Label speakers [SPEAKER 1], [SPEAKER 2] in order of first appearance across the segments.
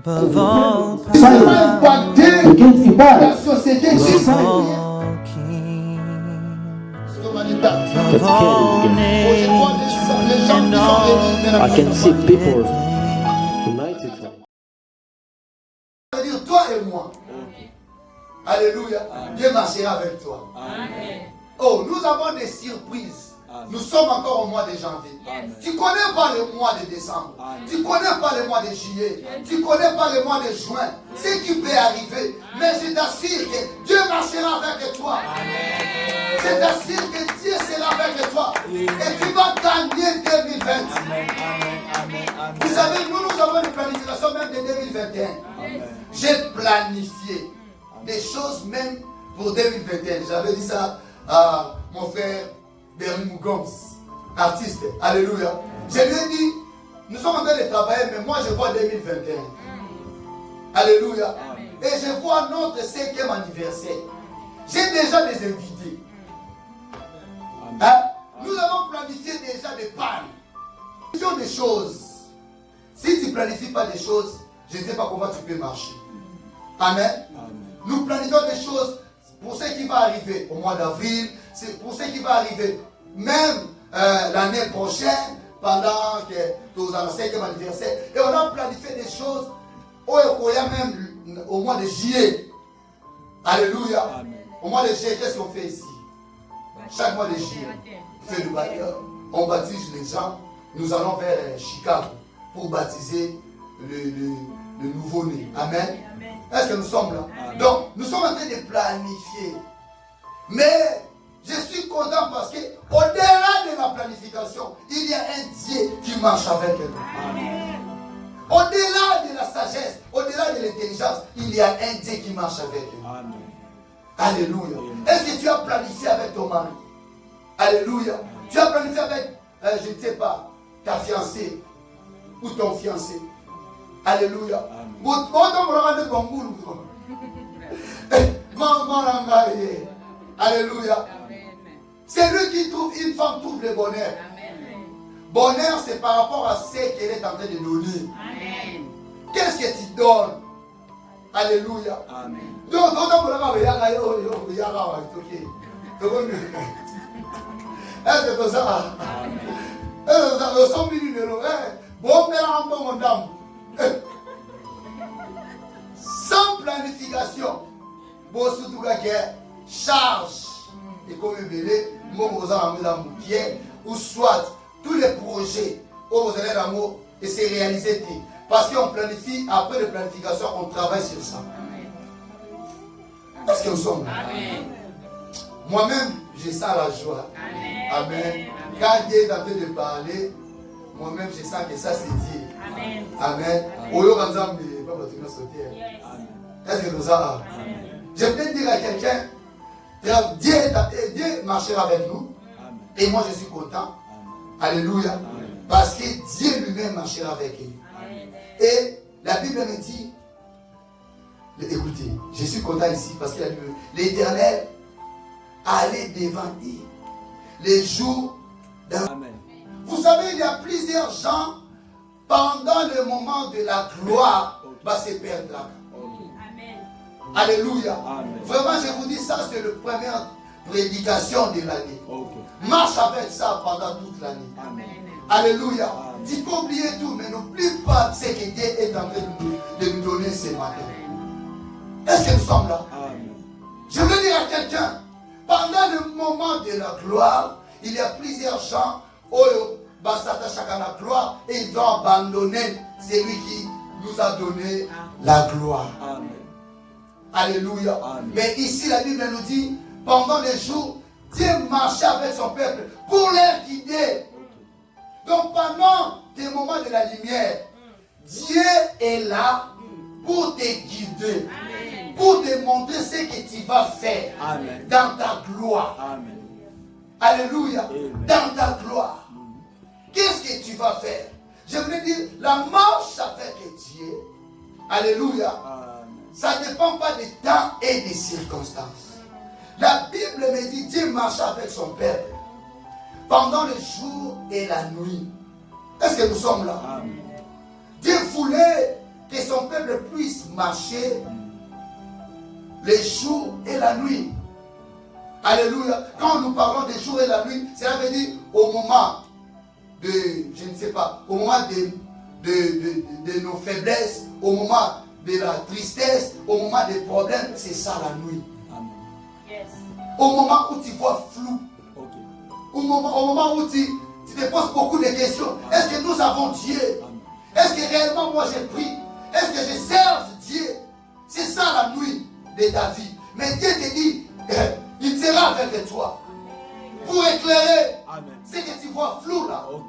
[SPEAKER 1] above all
[SPEAKER 2] Il va
[SPEAKER 1] power,
[SPEAKER 2] invader la société
[SPEAKER 1] above
[SPEAKER 2] chrétienne.
[SPEAKER 1] all kings,
[SPEAKER 2] L'humanité.
[SPEAKER 1] above all nations and all
[SPEAKER 3] I can see people
[SPEAKER 1] living.
[SPEAKER 3] united.
[SPEAKER 2] Ça veut dire toi et moi. Alléluia. Dieu marchera avec toi.
[SPEAKER 4] Amen.
[SPEAKER 2] Oh, nous avons des surprises.
[SPEAKER 4] Amen.
[SPEAKER 2] Nous sommes encore au mois de janvier.
[SPEAKER 4] Amen.
[SPEAKER 2] Tu ne connais pas le mois de décembre.
[SPEAKER 4] Amen.
[SPEAKER 2] Tu ne connais pas le mois de juillet. Tu ne connais pas le mois de juin. Ce qui peut arriver. Mais je t'assure que Dieu marchera avec toi.
[SPEAKER 4] Amen.
[SPEAKER 2] Je t'assure que Dieu sera avec toi. Et tu vas gagner 2020.
[SPEAKER 4] Amen. Amen. Amen.
[SPEAKER 2] Vous savez, nous avons une planification même de 2021.
[SPEAKER 4] Amen.
[SPEAKER 2] J'ai planifié des choses même pour 2021. J'avais dit ça à mon frère Bernie Mugoms, artiste. Alléluia. Je lui ai dit, nous sommes en train de travailler, mais moi je vois 2021. Alléluia. Et je vois notre 5e anniversaire. J'ai déjà des invités. Hein? Nous avons planifié déjà des pannes. Des choses. Si tu ne planifies pas des choses, je ne sais pas comment tu peux marcher. Amen. Nous planifions des choses pour ce qui va arriver au mois d'avril, c'est pour ce qui va arriver même l'année prochaine, pendant que nous avons le 5e anniversaire. Et on a planifié des choses même au mois de juillet. Alléluia.
[SPEAKER 4] Amen.
[SPEAKER 2] Au mois de juillet, qu'est-ce qu'on fait ici? Chaque mois de juillet, on fait le baptême, on baptise les gens. Nous allons vers Chicago pour baptiser le nouveau-né. Amen. Est-ce que nous sommes là?
[SPEAKER 4] Amen.
[SPEAKER 2] Donc, nous sommes en train de planifier. Mais je suis content parce que au-delà de la planification, il y a un Dieu qui marche avec nous.
[SPEAKER 4] Amen.
[SPEAKER 2] Au-delà de la sagesse, au-delà de l'intelligence, il y a un Dieu qui marche avec nous.
[SPEAKER 4] Amen.
[SPEAKER 2] Alléluia. Est-ce que tu as planifié avec ton mari? Alléluia. Tu as planifié avec, je ne sais pas, ta fiancée ou ton fiancé. Alléluia. Alléluia. C'est lui qui trouve une femme, trouve le bonheur. Bonheur, c'est par rapport à ce qu'elle est en train de donner. Qu'est-ce que tu donnes? Alléluia.
[SPEAKER 4] Amen.
[SPEAKER 2] Donc, est-ce que tu ça? Sans planification, charge et comme ou soit tous les projets où vous allez l'amour et c'est réalisé parce qu'on planifie, après la planification, on travaille sur ça. Est-ce que nous sommes là? Moi-même, je sens la joie. Amen. Quand Dieu est en train de parler, moi-même, je sens que ça c'est Dieu. Amen. Est-ce que nous avons? Je peux dire à quelqu'un, Dieu marchera avec nous. Et moi, je suis content. Alléluia. Parce que Dieu lui-même marchera avec nous. Et la Bible me dit, écoutez, je suis content ici parce que l'Éternel allait devant lui les jours d'un...
[SPEAKER 4] Amen.
[SPEAKER 2] Vous savez, il y a plusieurs gens, pendant le moment de la gloire, va se perdre. Alléluia.
[SPEAKER 4] Amen.
[SPEAKER 2] Vraiment, je vous dis ça, c'est la première prédication de l'année.
[SPEAKER 4] Okay.
[SPEAKER 2] Marche avec ça pendant toute l'année.
[SPEAKER 4] Amen.
[SPEAKER 2] Alléluia.
[SPEAKER 4] Amen.
[SPEAKER 2] Tu peux oublier tout, mais n'oublie pas ce que Dieu est en train de nous donner ce matin. Est-ce que nous sommes là?
[SPEAKER 4] Amen.
[SPEAKER 2] Je veux dire à quelqu'un, pendant le moment de la gloire, il y a plusieurs gens qui s'attachent à la gloire et ils ont abandonné celui qui nous a donné la gloire.
[SPEAKER 4] Amen.
[SPEAKER 2] Alléluia.
[SPEAKER 4] Amen.
[SPEAKER 2] Mais ici, la Bible nous dit, pendant les jours, Dieu marchait avec son peuple pour les guider. Donc pendant des moments de la lumière, Dieu est là pour te guider, pour te montrer ce que tu vas faire.
[SPEAKER 4] Amen.
[SPEAKER 2] Dans ta gloire.
[SPEAKER 4] Amen.
[SPEAKER 2] Alléluia.
[SPEAKER 4] Amen.
[SPEAKER 2] Dans ta gloire. Qu'est-ce que tu vas faire? Je voulais dire, la marche avec Dieu, alléluia,
[SPEAKER 4] Amen.
[SPEAKER 2] ça ne dépend pas des temps et des circonstances. La Bible me dit, Dieu marche avec son peuple pendant le jour et la nuit. Est-ce que nous sommes là?
[SPEAKER 4] Amen.
[SPEAKER 2] Dieu voulait que son peuple puisse marcher les jours et la nuit. Alléluia. Quand nous parlons des jours et la nuit, cela veut dire au moment de, je ne sais pas, au moment de nos faiblesses, au moment de la tristesse, au moment des problèmes, c'est ça la nuit.
[SPEAKER 4] Amen.
[SPEAKER 3] Yes.
[SPEAKER 2] Au moment où tu vois flou,
[SPEAKER 4] Ok.
[SPEAKER 2] au moment où tu te poses beaucoup de questions. Est-ce que nous avons Dieu?
[SPEAKER 4] Amen.
[SPEAKER 2] Est-ce que réellement moi j'ai pris? Est-ce que je sers Dieu? C'est ça la nuit de ta vie. Mais Dieu te dit, il sera avec toi pour éclairer
[SPEAKER 4] Amen.
[SPEAKER 2] ce que tu vois flou là.
[SPEAKER 4] Ok.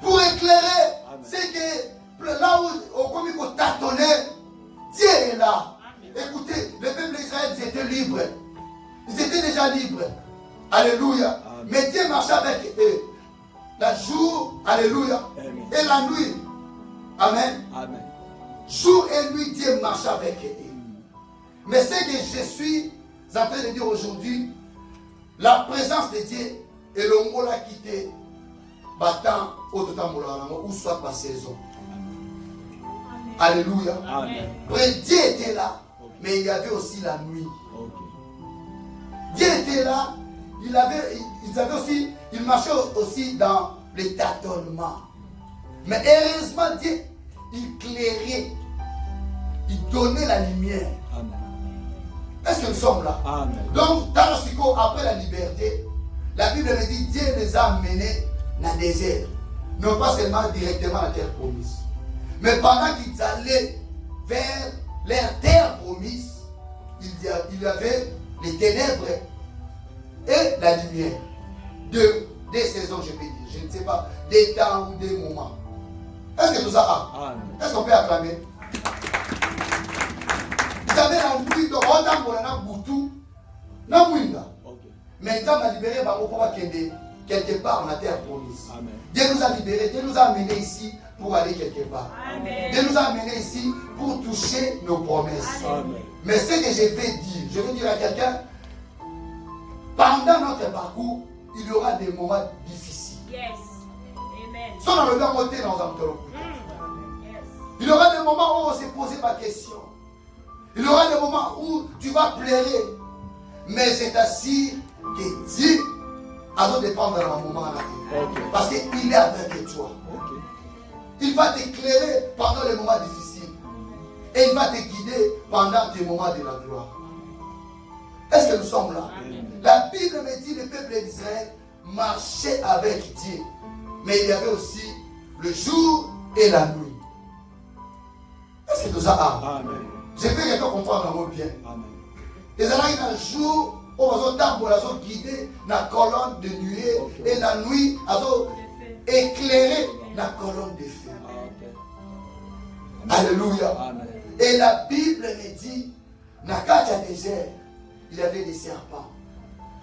[SPEAKER 2] Pour éclairer
[SPEAKER 4] Amen.
[SPEAKER 2] ce que là où comme il faut tâtonner, Dieu est là. Écoutez, le peuple d'Israël, ils étaient libres. Ils étaient déjà libres. Alléluia.
[SPEAKER 4] Amen.
[SPEAKER 2] Mais Dieu marchait avec eux. Le jour, alléluia.
[SPEAKER 4] Amen.
[SPEAKER 2] Et la nuit. Amen.
[SPEAKER 4] Amen.
[SPEAKER 2] Jour et nuit, Dieu marche avec eux. Mais ce que je suis en train de dire aujourd'hui, la présence de Dieu et le mot l'a quitté, battant au total ou soit par saison. Alléluia.
[SPEAKER 4] Amen.
[SPEAKER 2] Dieu était là, mais il y avait aussi la nuit.
[SPEAKER 4] Ok.
[SPEAKER 2] Dieu était là, il marchait aussi dans le tâtonnement. Mais heureusement, Dieu, il clairait, il donnait la lumière.
[SPEAKER 4] Amen.
[SPEAKER 2] Est-ce que nous sommes là?
[SPEAKER 4] Amen.
[SPEAKER 2] Donc, dans le psycho, après la liberté, la Bible me dit Dieu les a amenés dans le désert. Non pas seulement directement à la terre promise. Mais pendant qu'ils allaient vers leur terre promise, il y avait les ténèbres et la lumière. Des saisons, je peux dire. Je ne sais pas, des temps ou des moments. Est-ce que tout ça a?
[SPEAKER 4] Amen.
[SPEAKER 2] Est-ce qu'on peut acclamer? Vous avez la nuit de Rodam Bolana Boutou, Namouinga.
[SPEAKER 4] Ok.
[SPEAKER 2] Mais Dieu m'a libéré par quelque part dans la terre promise.
[SPEAKER 4] Amen.
[SPEAKER 2] Dieu nous a libérés, Dieu nous a amenés ici pour aller quelque part.
[SPEAKER 3] Amen.
[SPEAKER 2] Dieu nous a amenés ici pour toucher nos promesses.
[SPEAKER 4] Amen.
[SPEAKER 2] Mais ce que je vais dire à quelqu'un, pendant notre parcours, il y aura des moments difficiles.
[SPEAKER 3] Yes. Amen.
[SPEAKER 2] Sans dans le même côté, dans un temps.
[SPEAKER 3] Yes.
[SPEAKER 2] Il y aura des moments où on s'est posé ma question. Il y aura des moments où tu vas pleurer. Mais c'est ainsi que Dieu a dû dépendre dans un moment là.
[SPEAKER 4] Ok.
[SPEAKER 2] Parce qu'il est avec toi.
[SPEAKER 4] Ok.
[SPEAKER 2] Il va t'éclairer pendant les moments difficiles. Et il va te guider pendant tes moments de la gloire. Est-ce que nous sommes là?
[SPEAKER 4] Amen.
[SPEAKER 2] La Bible me dit que le peuple d'Israël marchait avec Dieu. Mais il y avait aussi le jour et la nuit. Est-ce que tout ça a?
[SPEAKER 4] Amen.
[SPEAKER 2] Je veux que tu comprendre bien.
[SPEAKER 4] Amen.
[SPEAKER 2] Les Israéliens, dans le jour, où ils ont guidé la colonne de nuée et la nuit, ils ont éclairé la colonne de feu.
[SPEAKER 4] Ok.
[SPEAKER 2] Alléluia.
[SPEAKER 4] Amen.
[SPEAKER 2] Et la Bible me dit, dans le désert, il y avait des serpents.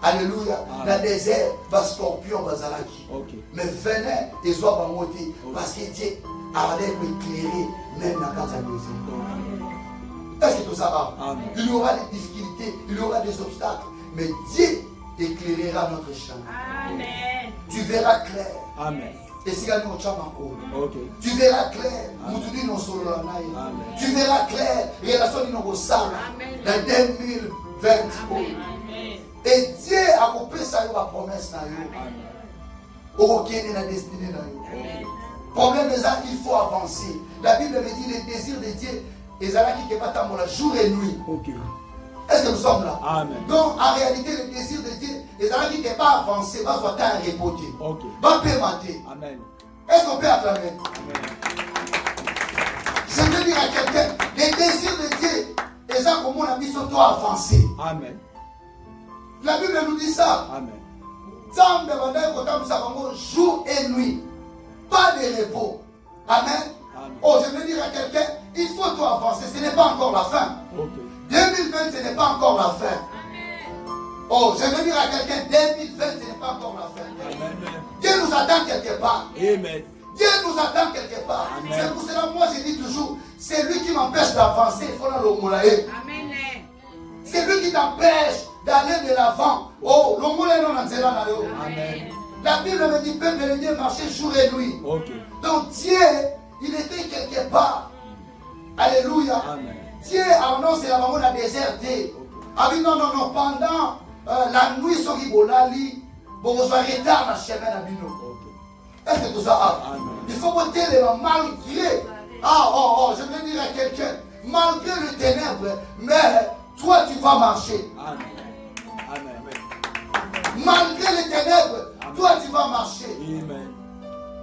[SPEAKER 2] Alléluia. Dans le désert, les scorpions, les alaki.
[SPEAKER 4] Ok.
[SPEAKER 2] Mais venez, ils ont pas monté. Parce que Dieu allait éclairer même dans le désert. Est-ce que tout ça va?
[SPEAKER 4] Amen.
[SPEAKER 2] Il y aura des difficultés, il y aura des obstacles. Mais Dieu éclairera notre chemin.
[SPEAKER 3] Amen.
[SPEAKER 2] Tu verras clair.
[SPEAKER 4] Amen.
[SPEAKER 2] Et si nous sommes
[SPEAKER 4] Ok.
[SPEAKER 2] tu verras clair.
[SPEAKER 4] Amen. Amen.
[SPEAKER 2] Tu verras clair. Relation de nos salles
[SPEAKER 3] Amen.
[SPEAKER 2] dans 2020.
[SPEAKER 3] Amen.
[SPEAKER 2] Et Dieu a coupé ça la promesse.
[SPEAKER 4] Amen.
[SPEAKER 2] Aucun est la destinée.
[SPEAKER 3] Amen.
[SPEAKER 2] Problème des gens, il faut avancer. La Bible me dit les désirs de Dieu. Et ça qui est pas tant jour et nuit.
[SPEAKER 4] Ok.
[SPEAKER 2] Est-ce que nous sommes là?
[SPEAKER 4] Amen.
[SPEAKER 2] Donc en réalité, le désir de Dieu, et ça qui n'est pas avancé, va soit un repoté.
[SPEAKER 4] Ok.
[SPEAKER 2] Va pémater.
[SPEAKER 4] Amen.
[SPEAKER 2] Est-ce qu'on peut acclamer?
[SPEAKER 4] Amen.
[SPEAKER 2] Je veux dire à quelqu'un, les désirs de Dieu, et ça comme on a mis sur toi avancé.
[SPEAKER 4] Amen.
[SPEAKER 2] La Bible nous dit ça.
[SPEAKER 4] Amen.
[SPEAKER 2] Jour et nuit. Pas de repos. Amen.
[SPEAKER 4] Amen.
[SPEAKER 2] Oh, je veux dire à quelqu'un, il faut toi avancer. Ce n'est pas encore la fin.
[SPEAKER 4] Ok.
[SPEAKER 2] 2020, ce n'est pas encore la fin. Oh, je veux dire à quelqu'un, 2020, ce n'est pas encore la fin.
[SPEAKER 4] Amen.
[SPEAKER 2] Dieu nous attend quelque part.
[SPEAKER 4] Amen.
[SPEAKER 2] Dieu nous attend quelque part.
[SPEAKER 4] Amen.
[SPEAKER 2] C'est pour cela, moi, je dis toujours, c'est lui qui m'empêche d'avancer. Il faut la l'omolaye.
[SPEAKER 3] Amen.
[SPEAKER 2] C'est lui qui t'empêche d'aller de l'avant. Oh, l'omolaye non en zéla na yo.
[SPEAKER 4] Amen.
[SPEAKER 2] La Bible me dit, peuple de Dieu marchait jour et nuit.
[SPEAKER 4] Ok.
[SPEAKER 2] Donc Dieu, il était quelque part. Alléluia.
[SPEAKER 4] Amen.
[SPEAKER 2] Dieu annonce la maman la déserté. Ah oui, non, non, non, pendant la nuit, sur Ibolali, bon, vous arrêtez dans le chemin à Bino. Est-ce que tout ça a?
[SPEAKER 4] Amen.
[SPEAKER 2] Il faut voter les mains malgré. Je vais dire à quelqu'un, malgré le ténèbre, mais toi tu vas marcher.
[SPEAKER 4] Amen. Amen.
[SPEAKER 2] Malgré les ténèbres, toi tu vas marcher.
[SPEAKER 4] Amen.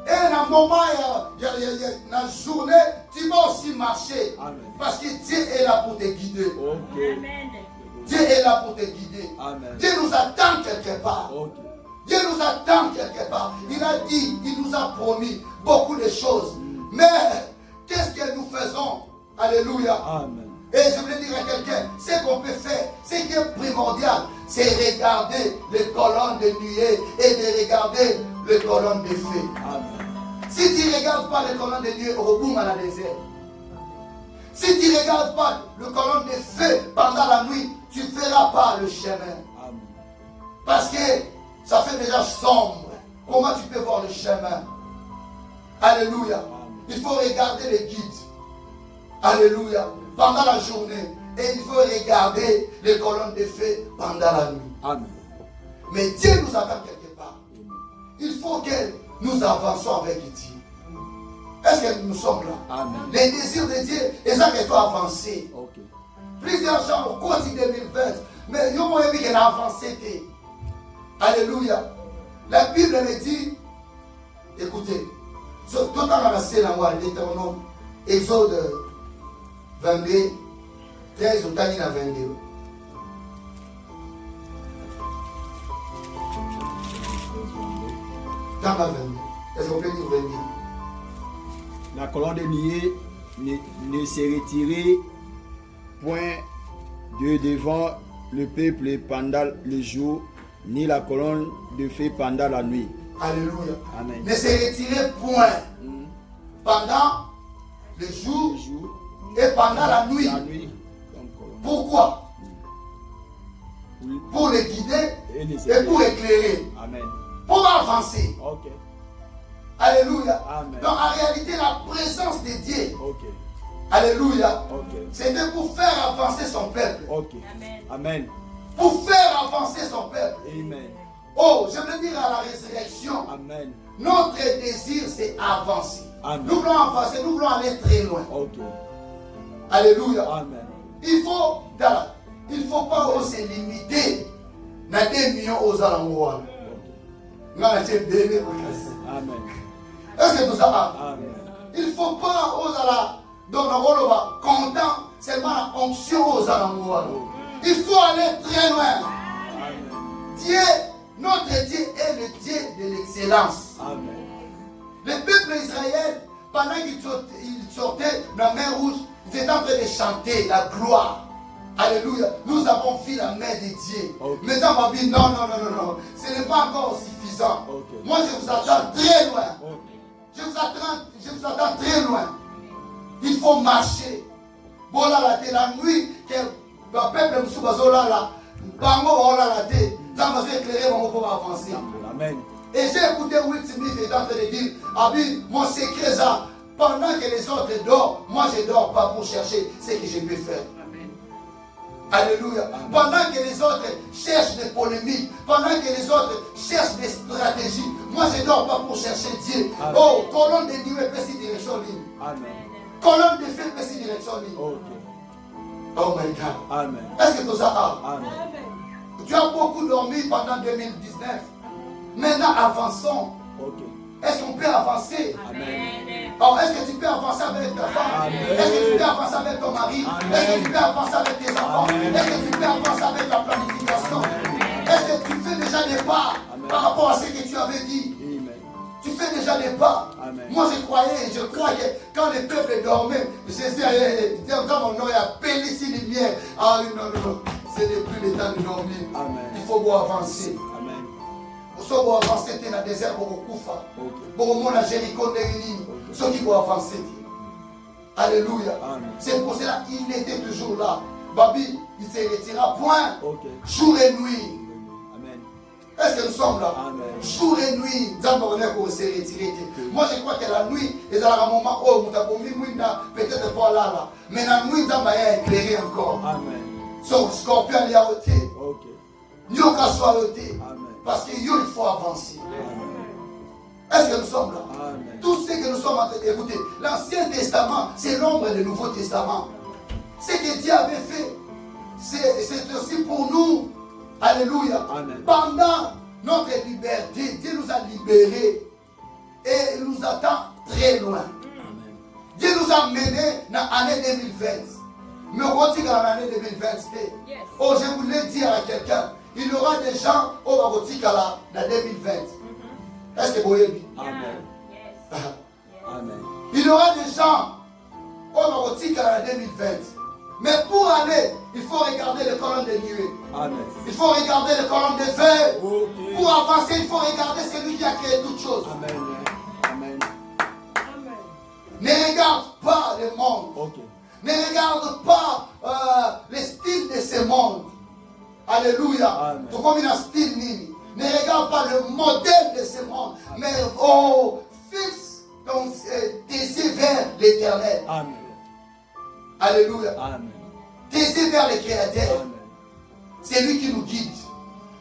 [SPEAKER 2] Et dans un moment, dans la journée, tu vas aussi marcher.
[SPEAKER 4] Amen.
[SPEAKER 2] Parce que Dieu est là pour te guider.
[SPEAKER 4] Ok.
[SPEAKER 3] Amen.
[SPEAKER 2] Dieu est là pour te guider.
[SPEAKER 4] Amen.
[SPEAKER 2] Dieu nous attend quelque part.
[SPEAKER 4] Ok.
[SPEAKER 2] Dieu nous attend quelque part. Il a dit, il nous a promis beaucoup de choses. Mais qu'est-ce que nous faisons? Alléluia.
[SPEAKER 4] Amen.
[SPEAKER 2] Et je voulais dire à quelqu'un, ce qu'on peut faire, ce qui est primordial, c'est regarder les colonnes de nuée et de regarder les colonnes de feu.
[SPEAKER 4] Amen.
[SPEAKER 2] Si tu ne regardes pas les colonnes de nuée au bout à la désert, si tu ne regardes pas les colonnes de feu pendant la nuit, tu ne feras pas le chemin.
[SPEAKER 4] Amen.
[SPEAKER 2] Parce que ça fait déjà sombre. Comment tu peux voir le chemin? Alléluia. Il faut regarder les guides. Alléluia. Pendant la journée. Et il faut regarder les colonnes de feu pendant la nuit.
[SPEAKER 4] Amen.
[SPEAKER 2] Mais Dieu nous attend quelque part. Il faut que nous avancions avec Dieu. Est-ce que nous sommes là?
[SPEAKER 4] Amen.
[SPEAKER 2] Les désirs de Dieu, et ça que tu as avancé.
[SPEAKER 4] Ok.
[SPEAKER 2] Plusieurs gens au cours de 2020, mais il y a moyen qu'elle a avancé. Alléluia. La Bible me dit, écoutez, tout le temps on a c'est la loi, l'Éternel, Exode 22, 13 au Tanine à 22. Dans la 22. Est-ce qu'on peut dire 22?
[SPEAKER 4] La colonne de nuée ne se retirait point de devant le peuple pendant le jour, ni la colonne de feu pendant la nuit.
[SPEAKER 2] Alléluia.
[SPEAKER 4] Amen.
[SPEAKER 2] Ne se retirait point pendant le jour et pendant la nuit.
[SPEAKER 4] La nuit. Comme colonne.
[SPEAKER 2] Pourquoi?
[SPEAKER 4] Oui.
[SPEAKER 2] Pour les guider
[SPEAKER 4] Et les
[SPEAKER 2] et pour éclairer.
[SPEAKER 4] Amen.
[SPEAKER 2] Pour avancer.
[SPEAKER 4] Ok.
[SPEAKER 2] Alléluia.
[SPEAKER 4] Amen.
[SPEAKER 2] Donc en réalité, la présence de Dieu,
[SPEAKER 4] Ok.
[SPEAKER 2] alléluia,
[SPEAKER 4] Ok.
[SPEAKER 2] c'était pour faire avancer son peuple.
[SPEAKER 4] Ok.
[SPEAKER 3] Amen.
[SPEAKER 4] Amen.
[SPEAKER 2] Pour faire avancer son peuple.
[SPEAKER 4] Amen.
[SPEAKER 2] Oh, je veux dire à la résurrection,
[SPEAKER 4] Amen.
[SPEAKER 2] notre désir c'est avancer.
[SPEAKER 4] Amen.
[SPEAKER 2] Nous voulons avancer, nous voulons aller très loin.
[SPEAKER 4] Ok.
[SPEAKER 2] Alléluia.
[SPEAKER 4] Amen.
[SPEAKER 2] Il faut pas se limiter dans des millions aux alentours.
[SPEAKER 4] Amen.
[SPEAKER 2] Est-ce que tout ça va?
[SPEAKER 4] Amen.
[SPEAKER 2] Il ne faut pas aux alentours. Donc, on va content seulement la onction aux alentours. Il faut aller très loin.
[SPEAKER 4] Amen.
[SPEAKER 2] Dieu, notre Dieu est le Dieu de l'excellence.
[SPEAKER 4] Amen.
[SPEAKER 2] Le peuple d'Israël, pendant qu'il sortait dans la mer rouge, ils étaient en train de chanter la gloire. Alléluia. Nous avons vu la main de Dieu.
[SPEAKER 4] Okay.
[SPEAKER 2] Maintenant, ma vie, non. Ce n'est pas encore suffisant.
[SPEAKER 4] Okay.
[SPEAKER 2] Moi, je vous attends très loin.
[SPEAKER 4] Okay.
[SPEAKER 2] Je vous attends très loin. Il faut marcher. Bon, là, la nuit, que le peuple me soubazou là, bango, là, ça va éclairer, on va avancer.
[SPEAKER 4] Amen.
[SPEAKER 2] Et j'ai écouté Will Smith est en train de dire, Abi, mon secret, ça, pendant que les autres dorment, moi je ne dors pas pour chercher ce que je peux faire. Alléluia.
[SPEAKER 4] Amen.
[SPEAKER 2] Pendant que les autres cherchent des polémiques, pendant que les autres cherchent des stratégies, moi je ne dors pas pour chercher Dieu.
[SPEAKER 4] Amen.
[SPEAKER 2] Oh, colonne de nuée, petite direction ligne.
[SPEAKER 4] Amen.
[SPEAKER 2] Colonne de feu, petite direction ligne.
[SPEAKER 4] Ok.
[SPEAKER 2] Oh my God.
[SPEAKER 4] Amen.
[SPEAKER 2] Est-ce que tout ça a?
[SPEAKER 4] Amen.
[SPEAKER 2] Tu as beaucoup dormi pendant 2019. Maintenant, avançons.
[SPEAKER 4] Ok.
[SPEAKER 2] Est-ce qu'on peut avancer?
[SPEAKER 3] Amen.
[SPEAKER 2] Oh, est-ce que tu peux avancer avec ta femme?
[SPEAKER 4] Amen.
[SPEAKER 2] Est-ce que tu peux avancer avec ton mari?
[SPEAKER 4] Amen.
[SPEAKER 2] Est-ce que tu peux avancer avec tes enfants?
[SPEAKER 4] Amen.
[SPEAKER 2] Est-ce que tu peux avancer avec ta planification? Est-ce que tu fais déjà des pas
[SPEAKER 4] Amen.
[SPEAKER 2] par rapport à ce que tu avais dit?
[SPEAKER 4] Amen.
[SPEAKER 2] Tu fais déjà des pas.
[SPEAKER 4] Amen.
[SPEAKER 2] Moi je crois que quand le peuple dormait, Jésus dans mon nom, il a appelé ici lumière. Ah oui, non, ce n'est plus le temps de dormir.
[SPEAKER 4] Amen.
[SPEAKER 2] Il faut beau avancer.
[SPEAKER 4] Amen.
[SPEAKER 2] Il faut beau avancer dans le désert pour Koufa.
[SPEAKER 4] Ok.
[SPEAKER 2] Pour mon Jéricho de Réunion. Ceux qui vont avancer. Alléluia.
[SPEAKER 4] Amen.
[SPEAKER 2] C'est pour cela qu'il était toujours là. Babi, il se retira point.
[SPEAKER 4] Ok.
[SPEAKER 2] Jour et nuit.
[SPEAKER 4] Amen.
[SPEAKER 2] Est-ce Est-ce que nous sommes là?
[SPEAKER 4] Amen.
[SPEAKER 2] Jour et nuit, nous avons s'est retiré. Moi, je crois que la nuit, il y a un moment où nous avons peut-être pas là. Mais la nuit, nous avons éclairé encore.
[SPEAKER 4] Amen.
[SPEAKER 2] Son scorpion, il y a ôté.
[SPEAKER 4] Ok.
[SPEAKER 2] Nous avons soit ôté.
[SPEAKER 4] Amen.
[SPEAKER 2] Parce qu'il faut avancer.
[SPEAKER 4] Amen.
[SPEAKER 2] Est-ce que nous sommes là?
[SPEAKER 4] Amen.
[SPEAKER 2] Tout ce que nous sommes en train d'écouter, l'Ancien Testament, c'est l'ombre du Nouveau Testament. Ce que Dieu avait fait, c'est aussi pour nous. Alléluia.
[SPEAKER 4] Amen.
[SPEAKER 2] Pendant notre liberté, Dieu nous a libérés et il nous attend très loin.
[SPEAKER 4] Amen.
[SPEAKER 2] Dieu nous a menés dans l'année 2020. Mais on dit dans l'année 2020,
[SPEAKER 3] Yes.
[SPEAKER 2] oh, je voulais dire à quelqu'un, il y aura des gens au Barotika là, dans 2020. Est-ce que vous voyez?
[SPEAKER 4] Amen.
[SPEAKER 3] Yes.
[SPEAKER 4] Amen.
[SPEAKER 2] Il y aura des gens au Barotika là, dans 2020. Mais pour aller, il faut regarder les colonnes de nuée.
[SPEAKER 4] Amen.
[SPEAKER 2] Il faut regarder les colonnes de feu.
[SPEAKER 4] Ok.
[SPEAKER 2] Pour avancer, il faut regarder celui qui a créé toutes choses.
[SPEAKER 4] Amen. Amen.
[SPEAKER 3] Amen.
[SPEAKER 2] Ne regarde pas le monde.
[SPEAKER 4] Ok.
[SPEAKER 2] Ne regarde pas le style de ce monde. Alléluia.
[SPEAKER 4] Amen.
[SPEAKER 2] Tout comme il a un style nini. Ne regarde pas le modèle de ce monde. Mais oh, fixe tes yeux vers l'éternel.
[SPEAKER 4] Amen.
[SPEAKER 2] Alléluia.
[SPEAKER 4] Amen.
[SPEAKER 2] Tes yeux vers le Créateur.
[SPEAKER 4] Amen.
[SPEAKER 2] C'est lui qui nous guide.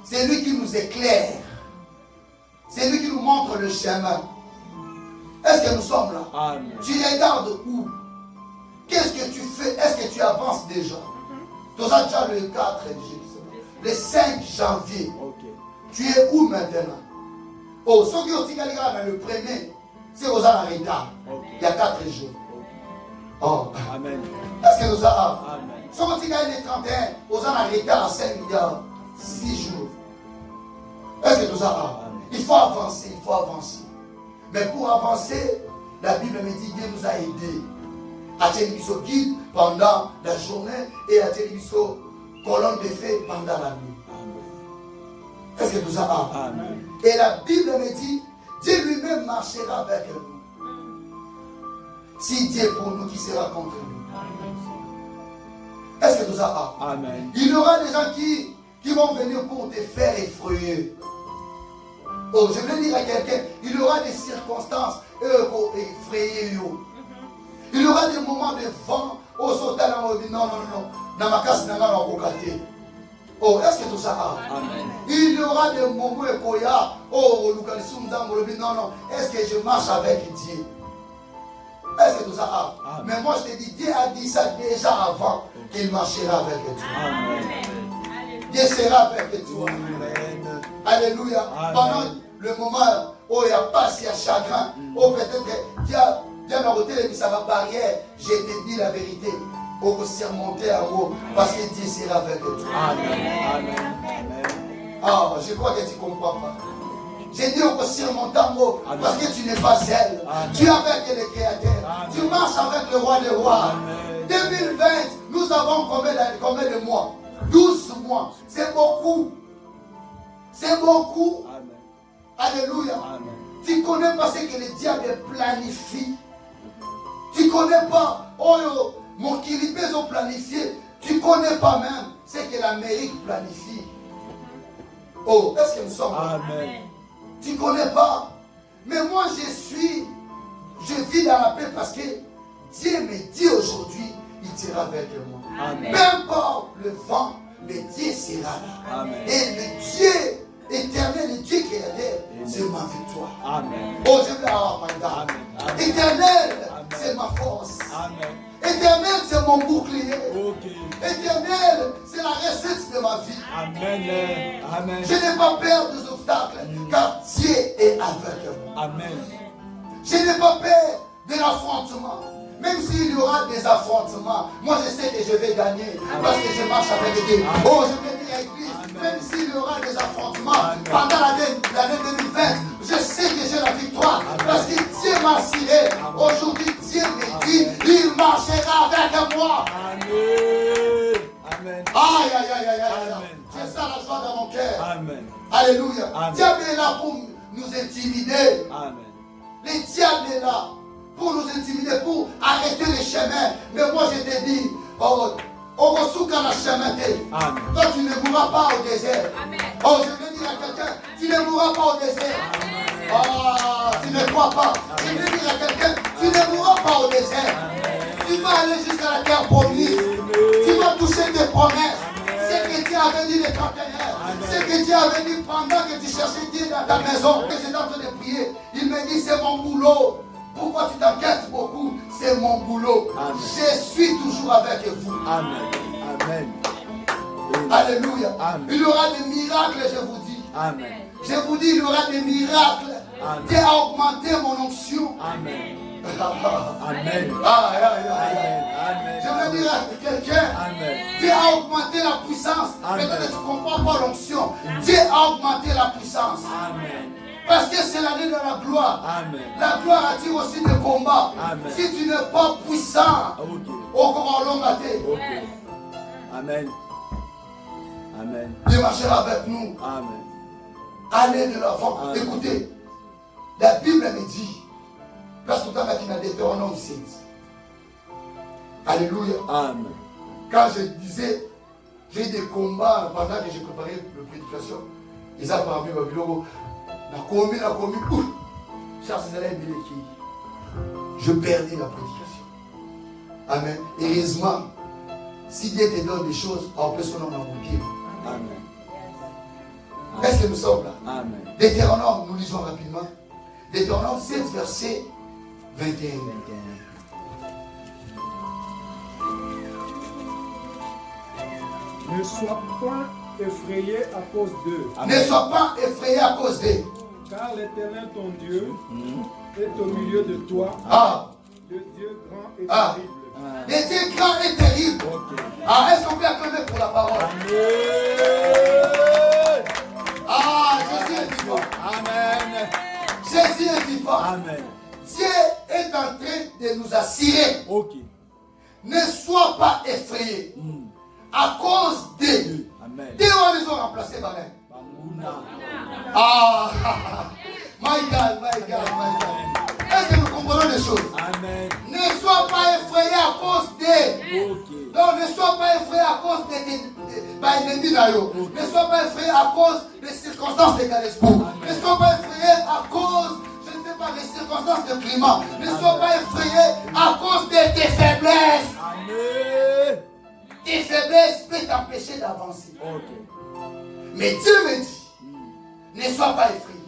[SPEAKER 2] C'est lui qui nous éclaire. C'est lui qui nous montre le chemin. Est-ce que nous sommes là?
[SPEAKER 4] Amen.
[SPEAKER 2] Tu regardes où? Qu'est-ce que tu fais? Est-ce que tu avances déjà? Tu as déjà le 4 le 5 janvier.
[SPEAKER 4] Ok.
[SPEAKER 2] Tu es où maintenant? Oh, ceux qui ont dit dans le premier, c'est aux Anarita.
[SPEAKER 4] Ok.
[SPEAKER 2] Il y a 4 jours. Oh.
[SPEAKER 4] Amen.
[SPEAKER 2] Est-ce que nous avons?
[SPEAKER 4] Amen.
[SPEAKER 2] Ceux qui ont dit le 31, aux Anarita à 5 milliards, 6 jours. Est-ce que nous avons? Il faut avancer, il faut avancer. Mais pour avancer, la Bible me dit que Dieu nous a aidés. À Télévision guide pendant la journée et à Télévision colonne de feu pendant la nuit.
[SPEAKER 4] Amen.
[SPEAKER 2] Est-ce que nous avons?
[SPEAKER 4] Amen.
[SPEAKER 2] Et la Bible me dit, Dieu lui-même marchera avec nous. Si Dieu est pour nous, qui sera contre nous? Est-ce que nous avons?
[SPEAKER 4] Amen.
[SPEAKER 2] Il y aura des gens qui vont venir pour te faire effrayer. Oh, je veux dire à quelqu'un, il y aura des circonstances pour effrayer. Il y aura des moments de vent. Oh, non. Dans ma casse, oh, est-ce que tout ça a?
[SPEAKER 4] Amen.
[SPEAKER 2] Il y aura des moments où il y a, oh, non. Est-ce que je marche avec Dieu? Est-ce que tout ça a?
[SPEAKER 4] Amen.
[SPEAKER 2] Mais moi, je te dis, Dieu a dit ça déjà avant qu'il marchera avec Dieu.
[SPEAKER 4] Amen.
[SPEAKER 2] Dieu sera avec toi.
[SPEAKER 4] Amen.
[SPEAKER 2] Alléluia.
[SPEAKER 4] Amen.
[SPEAKER 2] Pendant le moment où il n'y a pas si chagrin, où peut-être Dieu m'a retiré sa barrière, je te dis la vérité. On va surmonter en haut parce que Dieu sera avec toi.
[SPEAKER 4] Amen. Amen. Amen.
[SPEAKER 2] Ah, je crois que tu ne comprends pas. J'ai dit on va surmonter en haut parce que tu n'es pas seul.
[SPEAKER 4] Amen.
[SPEAKER 2] Tu es avec le Créateur.
[SPEAKER 4] Amen.
[SPEAKER 2] Tu marches avec le roi des rois.
[SPEAKER 4] Amen.
[SPEAKER 2] 2020, nous avons combien de mois? 12 mois. C'est beaucoup. C'est beaucoup.
[SPEAKER 4] Amen.
[SPEAKER 2] Alléluia.
[SPEAKER 4] Amen.
[SPEAKER 2] Tu ne connais pas ce que le diable planifie. Tu ne connais pas. Oh, mon kilipé ont planifié. Tu ne connais pas même ce que l'Amérique planifie. Oh, est-ce que nous sommes là?
[SPEAKER 4] Amen.
[SPEAKER 2] Tu ne connais pas. Mais moi, je vis dans la paix parce que Dieu me dit aujourd'hui, il sera avec moi.
[SPEAKER 4] Amen.
[SPEAKER 2] Peu importe le vent, le Dieu sera là.
[SPEAKER 4] Amen.
[SPEAKER 2] Et le Dieu éternel, le Dieu créateur, c'est ma victoire.
[SPEAKER 4] Amen.
[SPEAKER 2] Oh, je veux avoir ma dame.
[SPEAKER 4] Amen.
[SPEAKER 2] Éternel,
[SPEAKER 4] Amen.
[SPEAKER 2] c'est ma force.
[SPEAKER 4] Amen.
[SPEAKER 2] Éternel, c'est mon bouclier.
[SPEAKER 4] Ok.
[SPEAKER 2] Éternel, c'est la recette de ma vie.
[SPEAKER 4] Amen. Amen.
[SPEAKER 2] Je n'ai pas peur des obstacles, car Dieu est avec moi.
[SPEAKER 4] Amen.
[SPEAKER 2] Je n'ai pas peur de l'affrontement. Même s'il y aura des affrontements, moi je sais que je vais gagner parce que je marche avec Dieu. Oh, je vais dire à l'église, même s'il y aura des affrontements pendant l'année 2020, je sais que j'ai la victoire parce que Dieu m'a assuré. Aujourd'hui, Dieu me dit, il marchera avec moi.
[SPEAKER 4] Amen. Amen.
[SPEAKER 2] Aïe, aïe, aïe, aïe, aïe.
[SPEAKER 4] Amen.
[SPEAKER 2] J'ai ça la joie dans mon cœur.
[SPEAKER 4] Amen.
[SPEAKER 2] Alléluia.
[SPEAKER 4] Amen.
[SPEAKER 2] Diable est là pour nous intimider.
[SPEAKER 4] Amen.
[SPEAKER 2] Le diable est là pour nous intimider, pour arrêter les chemins. Mais moi je te dis, oh, on va souka le chemin.
[SPEAKER 4] Amen.
[SPEAKER 2] Toi tu ne mourras pas au désert.
[SPEAKER 3] Amen.
[SPEAKER 2] Oh, je veux dire à quelqu'un. quelqu'un, tu ne mourras pas au désert. Oh, tu ne crois pas. Je veux dire à quelqu'un, tu ne mourras pas au désert. Tu vas aller jusqu'à la terre promise. Tu vas toucher tes promesses. Ce que Dieu avait dit les 31 heures. Ce que Dieu avait dit pendant que tu cherchais Dieu dans ta maison, que j'étais en train de prier. Il me dit, c'est mon boulot. Pourquoi tu t'inquiètes beaucoup? C'est mon boulot.
[SPEAKER 4] Amen.
[SPEAKER 2] Je suis toujours avec vous.
[SPEAKER 4] Amen. Amen.
[SPEAKER 2] Alléluia.
[SPEAKER 4] Amen.
[SPEAKER 2] Il y aura des miracles, je vous dis.
[SPEAKER 4] Amen.
[SPEAKER 2] Je vous dis, il y aura des miracles.
[SPEAKER 4] Amen.
[SPEAKER 2] Dieu a augmenté mon onction.
[SPEAKER 4] Amen.
[SPEAKER 2] Amen.
[SPEAKER 4] Amen.
[SPEAKER 2] Amen. Je veux dire à quelqu'un,
[SPEAKER 4] Amen.
[SPEAKER 2] Dieu a augmenté la puissance.
[SPEAKER 4] Amen.
[SPEAKER 2] Peut-être que tu ne comprends pas l'onction. Dieu a augmenté la puissance.
[SPEAKER 4] Amen.
[SPEAKER 2] Parce que c'est l'année de la gloire.
[SPEAKER 4] Amen.
[SPEAKER 2] La gloire attire aussi des combats.
[SPEAKER 4] Amen.
[SPEAKER 2] Si tu n'es pas puissant,
[SPEAKER 4] Ok.
[SPEAKER 2] au corps long maté,
[SPEAKER 4] Ok. Amen. Amen.
[SPEAKER 2] Dieu marchera avec nous.
[SPEAKER 4] Amen.
[SPEAKER 2] Allez de l'avant.
[SPEAKER 4] Amen.
[SPEAKER 2] Écoutez, la Bible me dit, parce que tu as dit dans Deutéronome 7. Alléluia.
[SPEAKER 4] Amen.
[SPEAKER 2] Quand je disais, j'ai eu des combats pendant que j'ai préparé la prédication. Ils ont parlé de Babylone. La commis, Charles Zélaï Bileki. Je perdais la prédication. Amen. Heureusement, si Dieu te donne des choses, en plus qu'on en a manqué.
[SPEAKER 4] Amen.
[SPEAKER 2] Est-ce que nous sommes là?
[SPEAKER 4] Amen.
[SPEAKER 2] Deutéronome, nous lisons rapidement. Deutéronome 7, verset 21.
[SPEAKER 5] Ne sois point effrayé à cause d'eux,
[SPEAKER 2] Ne sois pas effrayé à cause d'eux.
[SPEAKER 5] car l'Éternel ton Dieu est au milieu de toi,
[SPEAKER 2] Ah,
[SPEAKER 5] le Dieu grand et
[SPEAKER 2] Ah.
[SPEAKER 5] terrible.
[SPEAKER 2] le Dieu grand et terrible.
[SPEAKER 4] Ok.
[SPEAKER 2] Ah, est-ce qu'on peut acclamer pour la parole?
[SPEAKER 4] Amen.
[SPEAKER 2] Ah, Jésus est vivant.
[SPEAKER 4] Amen.
[SPEAKER 2] Jésus est vivant.
[SPEAKER 4] Amen.
[SPEAKER 2] Dieu est en train de nous assurer.
[SPEAKER 4] Ok.
[SPEAKER 2] Ne sois pas effrayé
[SPEAKER 4] Mm.
[SPEAKER 2] à cause d'eux.
[SPEAKER 4] Amen.
[SPEAKER 2] Dieu va les ont remplacés par eux.
[SPEAKER 4] Bamuna.
[SPEAKER 2] Ah, my God, my God, my God. Est-ce que nous comprenons les choses?
[SPEAKER 4] Amen.
[SPEAKER 2] Ne sois pas effrayé à cause d'eux.
[SPEAKER 4] Ok.
[SPEAKER 2] Non, ne sois pas effrayé à cause des ennemis d'ailleurs. Ne sois pas effrayé à cause des circonstances de Galesbourg. Ne sois pas effrayé à cause, je ne sais pas, des circonstances de climat. Ne sois pas effrayé à cause de tes faiblesses.
[SPEAKER 4] Amen.
[SPEAKER 2] Tes faiblesses peuvent t'empêcher d'avancer.
[SPEAKER 4] Ok.
[SPEAKER 2] Mais Dieu me dit, ne sois pas effrayé.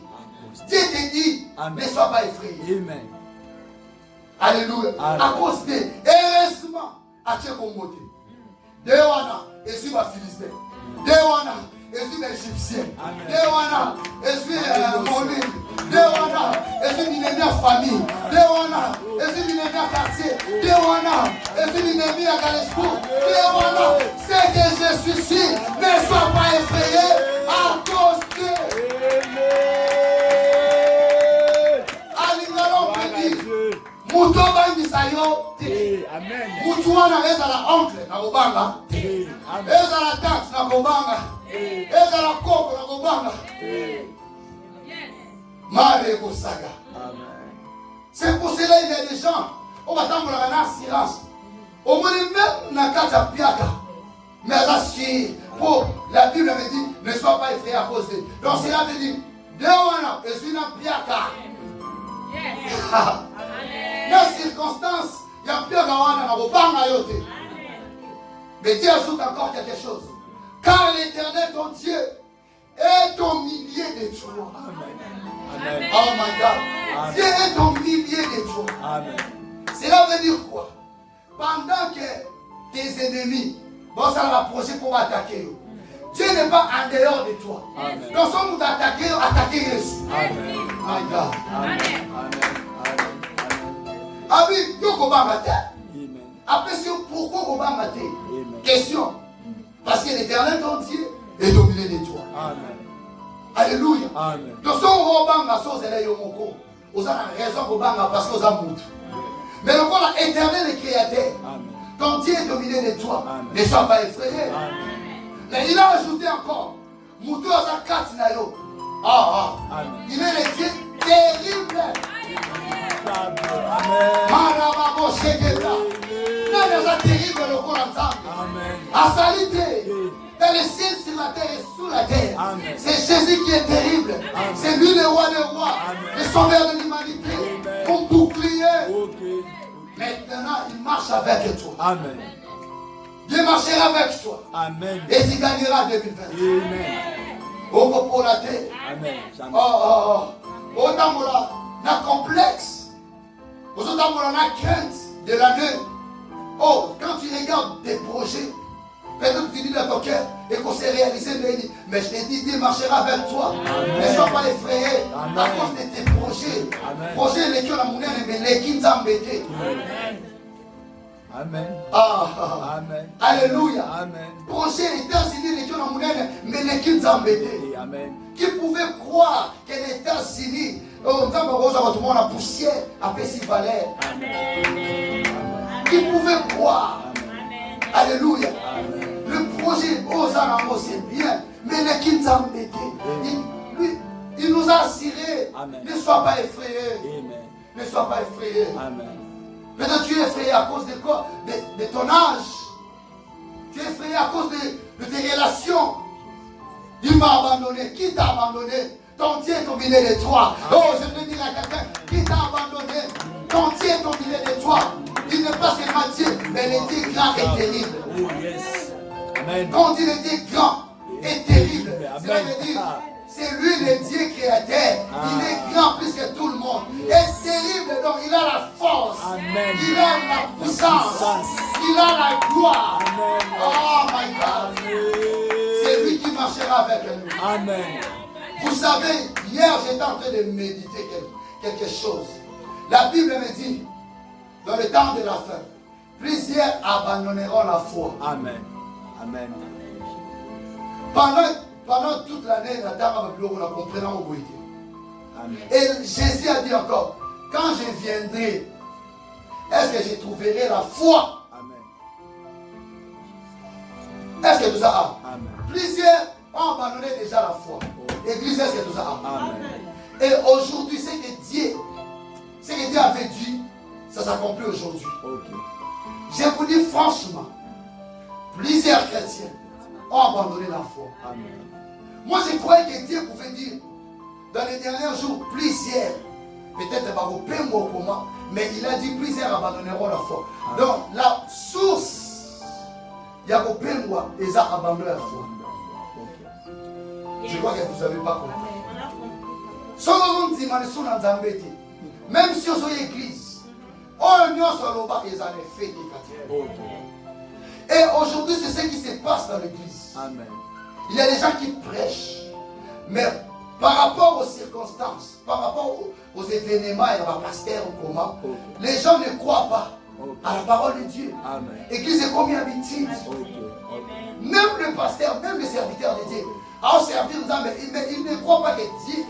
[SPEAKER 2] Dieu te dit,
[SPEAKER 4] Amen.
[SPEAKER 2] ne sois pas effrayé.
[SPEAKER 4] Amen.
[SPEAKER 2] Alléluia.
[SPEAKER 4] Amen.
[SPEAKER 2] À cause de, heureusement, à Dieu qu'on monte. Dewana, je suis ma Philistin. Dewana, je suis l'Égyptien.
[SPEAKER 4] Amen.
[SPEAKER 2] Dewana, je suis mon île. Dewana, je suis l'ennemi à famille. Dewana, je suis l'ennemi à quartier. Dewana, je suis l'ennemi à Galesbourg. Dewana, c'est que je suis ici. Ne sois pas effrayé à cause de. Alingalo Pedi, Mutoba Ndisayo.
[SPEAKER 4] Amen.
[SPEAKER 2] Mutu wana ezala oncle na kobanga,
[SPEAKER 4] Amen.
[SPEAKER 2] ezala tante na kobanga, ezala koko na kobanga. Mare kosaga.
[SPEAKER 4] Amen.
[SPEAKER 2] C'est pour cela il y a des gens, on va t'envoyer en assurance. Au moins même na kata piaka. Mais assuré, pour la Bible me dit, ne sois pas effrayé à cause de. Donc cela veut dire, de wana, je suis na piaka. Dans circonstances, il y a piaka wana na kobanga yote. Mais Dieu ajoute encore quelque chose. Car l'Éternel, ton Dieu, est au milieu de toi.
[SPEAKER 4] Amen.
[SPEAKER 2] Oh my God.
[SPEAKER 4] Amen.
[SPEAKER 2] Dieu est au milieu de toi.
[SPEAKER 4] Amen.
[SPEAKER 2] Cela veut dire quoi? Pendant que tes ennemis vont s'en approcher pour attaquer, Dieu n'est pas en dehors de toi.
[SPEAKER 4] Amen.
[SPEAKER 2] Donc, si vous attaquez, attaquez Jésus.
[SPEAKER 4] Amen.
[SPEAKER 2] My God.
[SPEAKER 4] Amen. Amen.
[SPEAKER 2] Ah oui, nous combattons.
[SPEAKER 4] Amen.
[SPEAKER 2] Après, pourquoi on combattons?
[SPEAKER 4] Amen.
[SPEAKER 2] Question. Parce que l'Éternel, ton Dieu, est au milieu de toi.
[SPEAKER 4] Amen.
[SPEAKER 2] Alléluia.
[SPEAKER 4] Amen.
[SPEAKER 2] Donc, si on combat, vous avez raison de combattre parce que vous avez moutu. Mais le roi éternel et créateur,
[SPEAKER 4] Amen.
[SPEAKER 2] ton Dieu est au milieu de toi.
[SPEAKER 4] Amen.
[SPEAKER 2] Ne sois pas effrayé.
[SPEAKER 4] Amen.
[SPEAKER 2] Mais il a ajouté encore, Moutou a 4 nayo.
[SPEAKER 4] Amen.
[SPEAKER 2] Il est le Dieu terrible.
[SPEAKER 4] Amen.
[SPEAKER 2] Marababo Sheketa. Non, il est terrible le corps ensemble.
[SPEAKER 4] Amen.
[SPEAKER 2] À salité. Dans le ciel, c'est sur la terre et sous la terre.
[SPEAKER 4] Amen.
[SPEAKER 2] C'est Jésus qui est terrible.
[SPEAKER 4] Amen.
[SPEAKER 2] C'est lui le roi des rois,
[SPEAKER 4] Amen.
[SPEAKER 2] le sauveur de l'humanité,
[SPEAKER 4] Amen.
[SPEAKER 2] mon bouclier.
[SPEAKER 4] Ok.
[SPEAKER 2] Maintenant, il marche avec toi.
[SPEAKER 4] Amen.
[SPEAKER 2] Dieu marchera avec toi.
[SPEAKER 4] Amen.
[SPEAKER 2] Et tu gagneras 2020.
[SPEAKER 4] Amen.
[SPEAKER 2] Au pour la terre.
[SPEAKER 4] Amen.
[SPEAKER 2] Autant na complexe. Autant na crainte de l'année. Oh, quand tu regardes tes projets, peut-être que tu dis dans ton cœur et qu'on s'est réalisé, mais je t'ai dit, Dieu marchera avec toi.
[SPEAKER 4] Amen.
[SPEAKER 2] Ne sois pas effrayé
[SPEAKER 4] Amen.
[SPEAKER 2] à cause de tes projets.
[SPEAKER 4] Amen.
[SPEAKER 2] Projets les qui ont la monnaie, mais les qui nous embêtent.
[SPEAKER 4] Amen. Amen.
[SPEAKER 2] Alléluia.
[SPEAKER 4] Amen.
[SPEAKER 2] Projet États-Unis, les qui ont la monnaie, mais les qui nous embêtent.
[SPEAKER 4] Et Amen.
[SPEAKER 2] Qui pouvait croire que les États-Unis, oh, nous la poussière à Pessi-Valais. Qui pouvait croire. Alléluia. Le projet Ozaramo, c'est bien, mais les qui nous embêtent. Il nous a assuré.
[SPEAKER 4] Amen.
[SPEAKER 2] Ne sois pas effrayé.
[SPEAKER 4] Amen.
[SPEAKER 2] Ne sois pas effrayé.
[SPEAKER 4] Amen.
[SPEAKER 2] Peut-être tu es effrayé à cause de quoi? De ton âge. Tu es effrayé à cause de tes relations. Il m'a abandonné. Qui t'a abandonné? Ton Dieu est combiné de toi. Oh, je veux dire à quelqu'un, qui t'a abandonné? Ton Dieu est combiné de toi. Il n'est pas seulement Dieu, mais le Dieu grand et terrible.
[SPEAKER 4] Oh, yes. Amen.
[SPEAKER 2] Quand on dit le Dieu grand et terrible,
[SPEAKER 4] Amen.
[SPEAKER 2] cela veut dire c'est lui le Dieu créateur. Il est grand plus que tout le monde. Et terrible, donc il a la force.
[SPEAKER 4] Amen.
[SPEAKER 2] Il a la puissance. Il a la gloire.
[SPEAKER 4] Amen.
[SPEAKER 2] Oh my God. C'est lui qui marchera avec nous.
[SPEAKER 4] Amen.
[SPEAKER 2] Vous savez, hier j'étais en train de méditer quelque chose. La Bible me dit, dans le temps de la fin, plusieurs abandonneront la foi.
[SPEAKER 4] Amen. Amen.
[SPEAKER 2] Pendant toute l'année, la dame a compris.
[SPEAKER 4] Amen.
[SPEAKER 2] Et Jésus a dit encore, quand je viendrai, est-ce que je trouverai la foi?
[SPEAKER 4] Amen.
[SPEAKER 2] Est-ce que tout ça a?
[SPEAKER 4] Amen.
[SPEAKER 2] Plusieurs ont abandonné déjà la foi. Église, est-ce que tout ça a?
[SPEAKER 4] Amen.
[SPEAKER 2] Et aujourd'hui, ce que Dieu avait dit, ça s'accomplit aujourd'hui.
[SPEAKER 4] Ok.
[SPEAKER 2] Je vous dis franchement, plusieurs chrétiens ont abandonné la foi.
[SPEAKER 4] Amen.
[SPEAKER 2] Moi, je croyais que Dieu pouvait dire, dans les derniers jours, plusieurs, peut-être pas au pain ou au comment, mais il a dit plusieurs abandonneront la foi.
[SPEAKER 4] Amen.
[SPEAKER 2] Donc, la source, il y a au pain ou ils ont abandonné la foi.
[SPEAKER 4] Ok.
[SPEAKER 2] Je crois que vous n'avez pas compris. Même si on est église, on est fait.
[SPEAKER 4] Ok.
[SPEAKER 2] Et aujourd'hui, c'est ce qui se passe dans l'église.
[SPEAKER 4] Amen.
[SPEAKER 2] Il y a des gens qui prêchent, mais par rapport aux circonstances, par rapport aux événements et à ma pasteur ou comment,
[SPEAKER 4] Ok.
[SPEAKER 2] les gens ne croient pas
[SPEAKER 4] Ok.
[SPEAKER 2] à la parole de Dieu.
[SPEAKER 4] Amen.
[SPEAKER 2] L'église est comme une habitude.
[SPEAKER 4] Ok. Ok.
[SPEAKER 2] Même le pasteur, même le serviteur de Dieu, à servir, mais il ne croit pas que Dieu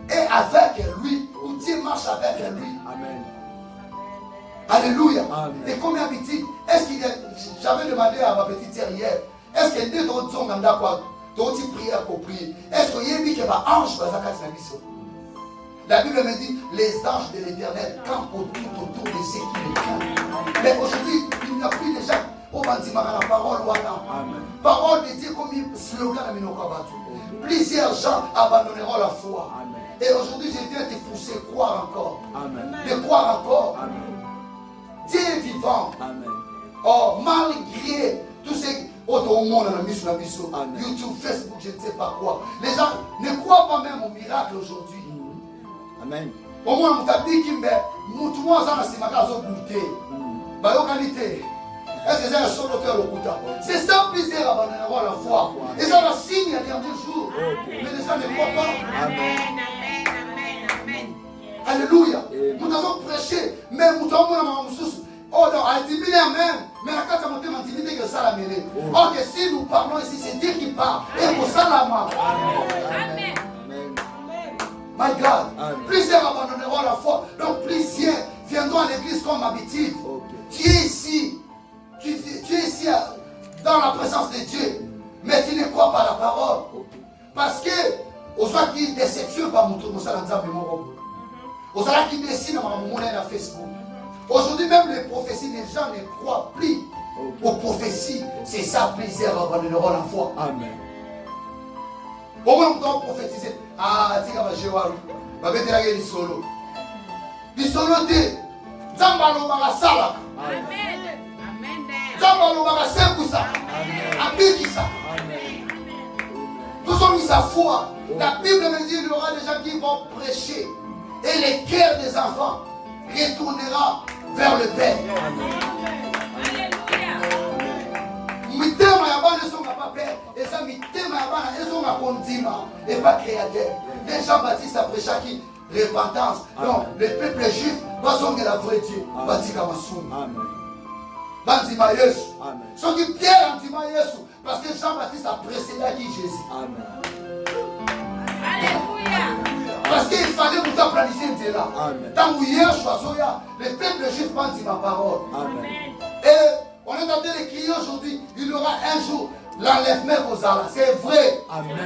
[SPEAKER 2] est avec lui, ou Dieu marche avec lui.
[SPEAKER 4] Amen.
[SPEAKER 2] Alléluia.
[SPEAKER 4] Amen.
[SPEAKER 2] Et comme habitude, est-ce qu'il y a, j'avais demandé à ma petite sœur hier, est-ce que deux autres sont comme quoi, d'autres prières pour prier, est-ce qu'il y a dit que ma ange va s'accater la mission? La Bible me dit, les anges de l'éternel campent autour de ceux qui les craignent. Mais aujourd'hui, il n'y a plus de gens. Oh, la parole,
[SPEAKER 4] Amen.
[SPEAKER 2] parole de Dieu comme un slogan à Minokabatu. Plusieurs gens abandonneront la foi.
[SPEAKER 4] Amen.
[SPEAKER 2] Et aujourd'hui, je viens te pousser à croire encore.
[SPEAKER 4] Amen.
[SPEAKER 2] De croire encore.
[SPEAKER 4] Amen.
[SPEAKER 2] Dieu est vivant.
[SPEAKER 4] Amen.
[SPEAKER 2] Oh, malgré tout ce au monde,
[SPEAKER 4] Amen.
[SPEAKER 2] YouTube, Facebook, je ne sais pas quoi. Les gens ne croient pas même au miracle aujourd'hui.
[SPEAKER 4] Amen.
[SPEAKER 2] Au moins, on t'a dit qu'il me dit, est-ce que c'est un seul auteur au Kouta? C'est ça, plusieurs abandonneront la foi. Et ça, le signe, il y a des derniers jours. Mais les gens ne croient pas.
[SPEAKER 4] Amen.
[SPEAKER 2] Alléluia.
[SPEAKER 4] Amen.
[SPEAKER 2] Nous avons prêché, mais nous avons oh non, à intimider même. Mais la carte a monté m'intimider que ça la mêlée. Or que si nous parlons ici, c'est Dieu qui parle. Et pour ça la main.
[SPEAKER 4] Amen.
[SPEAKER 2] My God.
[SPEAKER 4] Amen.
[SPEAKER 2] Plusieurs abandonneront la foi. Donc plusieurs viendront à l'église comme habitude.
[SPEAKER 4] Ok.
[SPEAKER 2] Tu es ici. Tu es ici dans la présence de Dieu. Mais tu ne crois pas à la parole.
[SPEAKER 4] Ok.
[SPEAKER 2] Parce que, aux gens qui déceptionnent par mon tour, aux gens qui dessinent à Facebook. Aujourd'hui, même les prophéties, les gens ne croient plus aux prophéties. C'est ça, plusieurs abandonneront la foi.
[SPEAKER 4] Amen.
[SPEAKER 2] Au moins, on doit prophétiser. Ah, tu vas jouer à l'eau. Tu vas solo. Du solo, tu vas la sala.
[SPEAKER 3] Amen. Amen.
[SPEAKER 2] Tu vas la sekousa. Abikisa. Tous ont mis sa foi. La Bible me dit qu'il y aura des gens qui vont prêcher. Et les cœurs des enfants retournera vers le Père.
[SPEAKER 3] Alléluia.
[SPEAKER 2] Mitema ya bana sont pas père. Et ça mitema ya bana ils sont ma condima et pas créateur. Les Jean-Baptiste a prêché qui repentance. Non, le peuple juif va sonner la vraie Dieu. Va dire à Massoum.
[SPEAKER 4] Amen.
[SPEAKER 2] Va dire à Yesu.
[SPEAKER 4] Amen.
[SPEAKER 2] Ceux qui Pierre en dit Yesu. Parce que Jean-Baptiste a précédé à qui Jésus.
[SPEAKER 4] Amen.
[SPEAKER 3] Alléluia.
[SPEAKER 2] Parce qu'il fallait vous planifier Dieu là.
[SPEAKER 4] Amen.
[SPEAKER 2] Tant que hier, le peuple juif va dire ma parole.
[SPEAKER 4] Amen.
[SPEAKER 2] Et on est en train de crier aujourd'hui, il y aura un jour l'enlèvement aux Alas. C'est vrai.
[SPEAKER 4] Amen.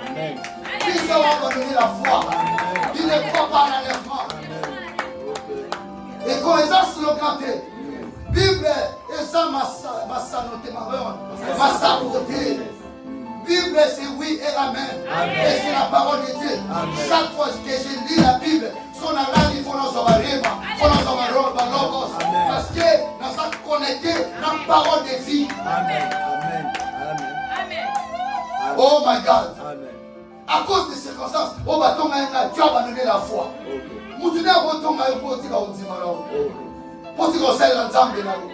[SPEAKER 4] Amen.
[SPEAKER 2] Puis ça va donner la foi. Il ne croit pas à l'enlèvement. Et quand ils ont slogan, Bible, et ça m'a sanoté, m'a saboté. Bible, c'est oui et amen. Et c'est la parole de Dieu. Chaque fois que je lis la Bible, son alal, il faut nous envoyer, parce que nous sommes connectés dans la parole de vie.
[SPEAKER 4] Amen. Amen.
[SPEAKER 3] Amen.
[SPEAKER 2] Oh my God.
[SPEAKER 4] Amen.
[SPEAKER 2] À cause des circonstances, Dieu a abandonné la foi. Moutoune a votonga yo pour dire qu'on dit malheur. Pour dire qu'on sait l'ensemble de la loi.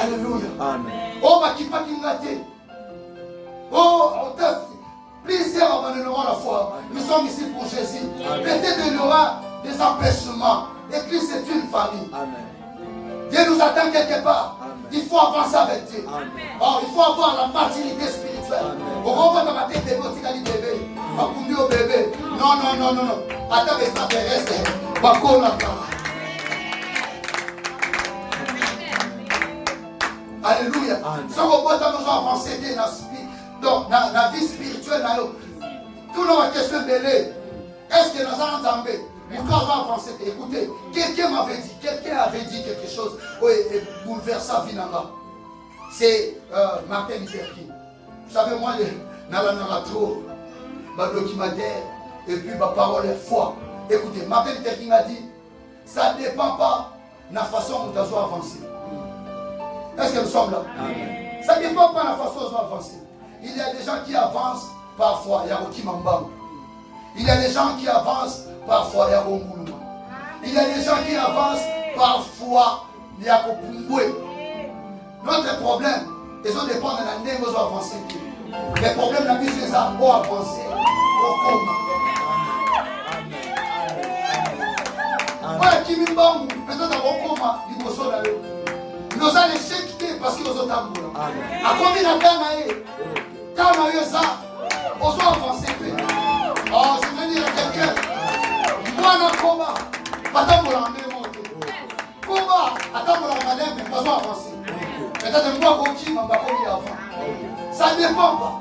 [SPEAKER 2] Alléluia.
[SPEAKER 4] Amen.
[SPEAKER 2] Oh, ma qui pas qui m'gâte. Oh, on t'a plusieurs abandonneront la foi. Nous sommes ici pour Jésus. Peut-être qu'il y aura des empêchements. L'église, c'est une famille.
[SPEAKER 4] Amen.
[SPEAKER 2] Dieu nous attend quelque part.
[SPEAKER 4] Amen.
[SPEAKER 2] Il faut avancer avec Dieu.
[SPEAKER 4] Amen.
[SPEAKER 2] Oh, il faut avoir la maturité spirituelle.
[SPEAKER 4] Amen.
[SPEAKER 2] On renvoie dans ma tête bébé, on dit bébé. On dit au bébé. Non, non, non, non, non. Attends, les extraterrestres. Bako Naka. Alléluia. Si on voit que nous avons avancé dans la vie spirituelle, tout le monde question de est-ce que nous allons tomber? Pourquoi on va avancer? Écoutez, quelqu'un m'avait dit, quelqu'un avait dit quelque chose et bouleversant Vinanga. C'est Martin Luther King. Vous savez, moi, dans la narrative, ma documentaire, et puis ma parole est foi. Écoutez, Martin Luther King a dit, ça ne dépend pas de la façon dont nous avons avancé. Est-ce que nous sommes là? Amen. Ça ne dépend pas de la façon dont nous avons avancé. Il y a des gens qui avancent parfois, il y a Okimambam. Il y a des gens qui avancent parfois, il y a Ronguluma. Il y a des gens qui avancent parfois, il y a Kopumbwe. Notre problème, ils ont dépend de la nez où ils ont avancé. Les problèmes de la vie, c'est ça, pour avancer. Voilà, Kimimbangu, peut-être à Rokoma, il faut ça d'aller. Nous allons les jeter parce qu'ils ont tambour. À combien de temps on a eu ça? On a avancé. Oh, je veux dire à quelqu'un. Moi, je combat. Pas tant pour la combat. Attends pour la madame, mais pas avancer. Peut-être moi, qui m'a pas commis avant. Ça ne dépend pas.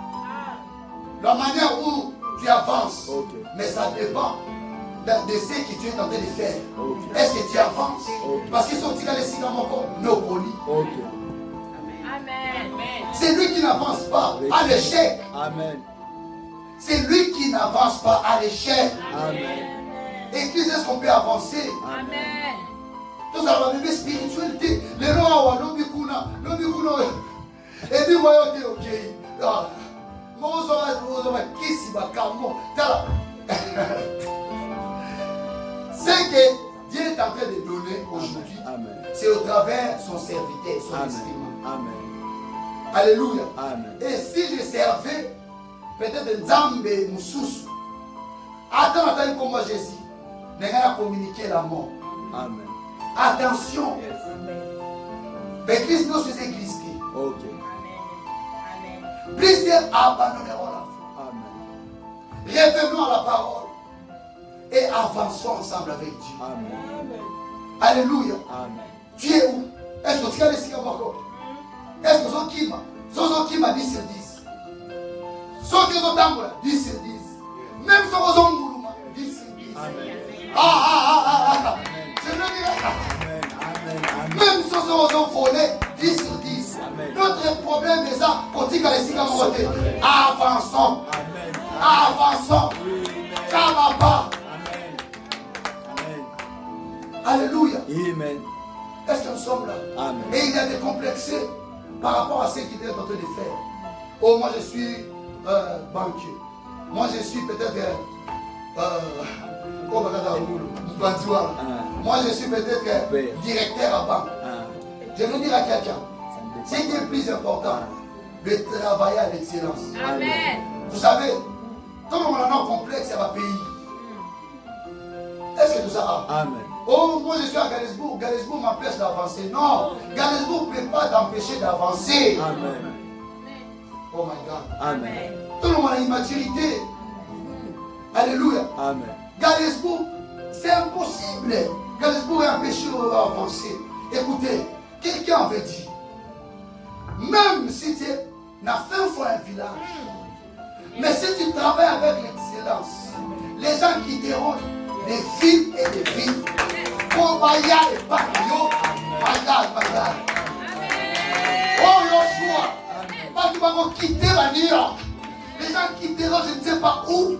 [SPEAKER 2] La manière où tu avances. Mais ça dépend de ce que tu es en train de faire. Est-ce que tu avances? Parce qu'ils sont tirés les signes encore. Non, poli. C'est lui qui n'avance pas à l'échec.
[SPEAKER 4] Amen.
[SPEAKER 2] C'est lui qui n'avance pas à l'échec.
[SPEAKER 4] Amen.
[SPEAKER 2] Église, est-ce qu'on peut avancer?
[SPEAKER 3] Amen.
[SPEAKER 2] Tout ça va vivre spiritualité. Les lois, l'obikuna. Et puis, moi, je dis, ok. Moi, je vais qui s'y va calmement. C'est que Dieu est en train de donner aujourd'hui. C'est au travers son serviteur, son esprit.
[SPEAKER 4] Amen.
[SPEAKER 2] Alléluia.
[SPEAKER 4] Amen.
[SPEAKER 2] Et si je servais, peut-être Nzambe Moussous, attends comme moi Jésus, n'est pas communiquer la mort.
[SPEAKER 4] Amen.
[SPEAKER 2] Attention. L'église, nous sommes église.
[SPEAKER 4] Ok.
[SPEAKER 2] Plusieurs abandonneront la foi.
[SPEAKER 4] Amen.
[SPEAKER 2] Revenons à la parole et avançons ensemble avec Dieu.
[SPEAKER 4] Amen.
[SPEAKER 2] Alléluia.
[SPEAKER 4] Amen.
[SPEAKER 2] Tu es où? Est-ce que tu as les cigares? Est-ce que son qui m'a 10 sur 10? Son qui ont 10 sur 10. Même son Zongoulouma, 10 sur 10.
[SPEAKER 4] Amen.
[SPEAKER 2] Je le dirais. Même si on volé 10 sur 10. Nous notre problème est ça. Kotika les sika mokote. Avançons.
[SPEAKER 4] Amen.
[SPEAKER 2] Avançons. Ça va pas.
[SPEAKER 4] Amen. Amen.
[SPEAKER 2] Alléluia.
[SPEAKER 4] Amen.
[SPEAKER 2] Est-ce que nous sommes là?
[SPEAKER 4] Amen.
[SPEAKER 2] Et il y a des complexés par rapport à ce qu'il est en train de faire. Oh, moi je suis banquier. Moi je suis peut-être moi je suis peut-être directeur à banque. Je veux dire à quelqu'un, ce qui est plus important, de travailler à l'excellence.
[SPEAKER 3] Amen.
[SPEAKER 2] Vous savez, comme on a un complexe, il y a un pays. Est-ce que tout ça a?
[SPEAKER 4] Amen.
[SPEAKER 2] Oh, moi je suis à Galesbourg. Galesbourg m'empêche d'avancer. Non, Galesbourg ne peut pas t'empêcher d'avancer.
[SPEAKER 4] Amen.
[SPEAKER 2] Oh my God.
[SPEAKER 4] Amen.
[SPEAKER 2] Tout le monde a une maturité. Alléluia.
[SPEAKER 4] Amen.
[SPEAKER 2] Galesbourg, c'est impossible. Galesbourg est empêché d'avancer. Écoutez, quelqu'un avait dit, même si tu n'as fait fois un village, mais si tu travailles avec l'excellence, les gens quitteront des villes et des villes. Pour Baya et Bakio, Magal. Oh Yoshua, pas tu vas quitter la New York. Les gens quitteront je ne sais pas où.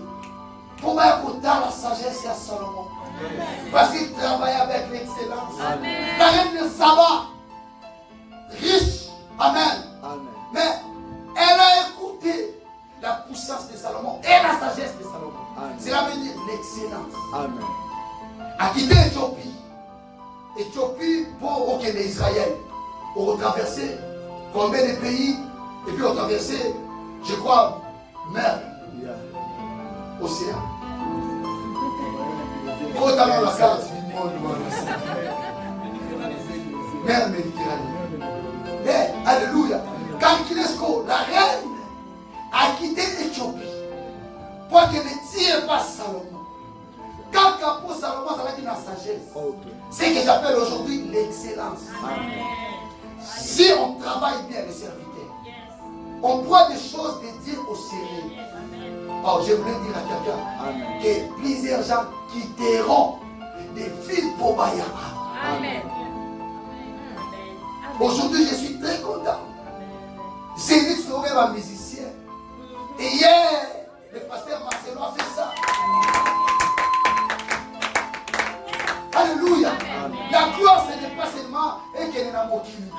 [SPEAKER 2] Pour Baya Kota, la sagesse et à Salomon. Parce qu'il travaille avec l'excellence. La reine de Saba, riche, amen. Mais elle a écouté la puissance de Salomon et la sagesse de Salomon. Cela veut dire l'excellence.
[SPEAKER 4] Amen.
[SPEAKER 2] A quitté Éthiopie. Éthiopie pour les Israël. Pour traverser combien de pays. Et puis on traversait, je crois, mer, océan. Autant dans la carte du monde. Mer Méditerranée. Mais, alléluia. Kalkinesco, la reine, a quitté l'Éthiopie pour qu'elle ne tire pas Salomon. Quand pour Salomon, ça va dire la sagesse. C'est ce que j'appelle aujourd'hui l'excellence. Si on travaille bien les serviteurs, on prend des choses de dire au sérieux. Oh, je voulais dire à quelqu'un que plusieurs gens quitteront des villes pour Bayama.
[SPEAKER 3] Amen.
[SPEAKER 2] Aujourd'hui, je suis très content. C'est lui qui aurait un musicien. Et hier, le pasteur Marcelo a fait ça. Alléluia. La gloire, ce n'est pas seulement et qu'elle est dans mon kili.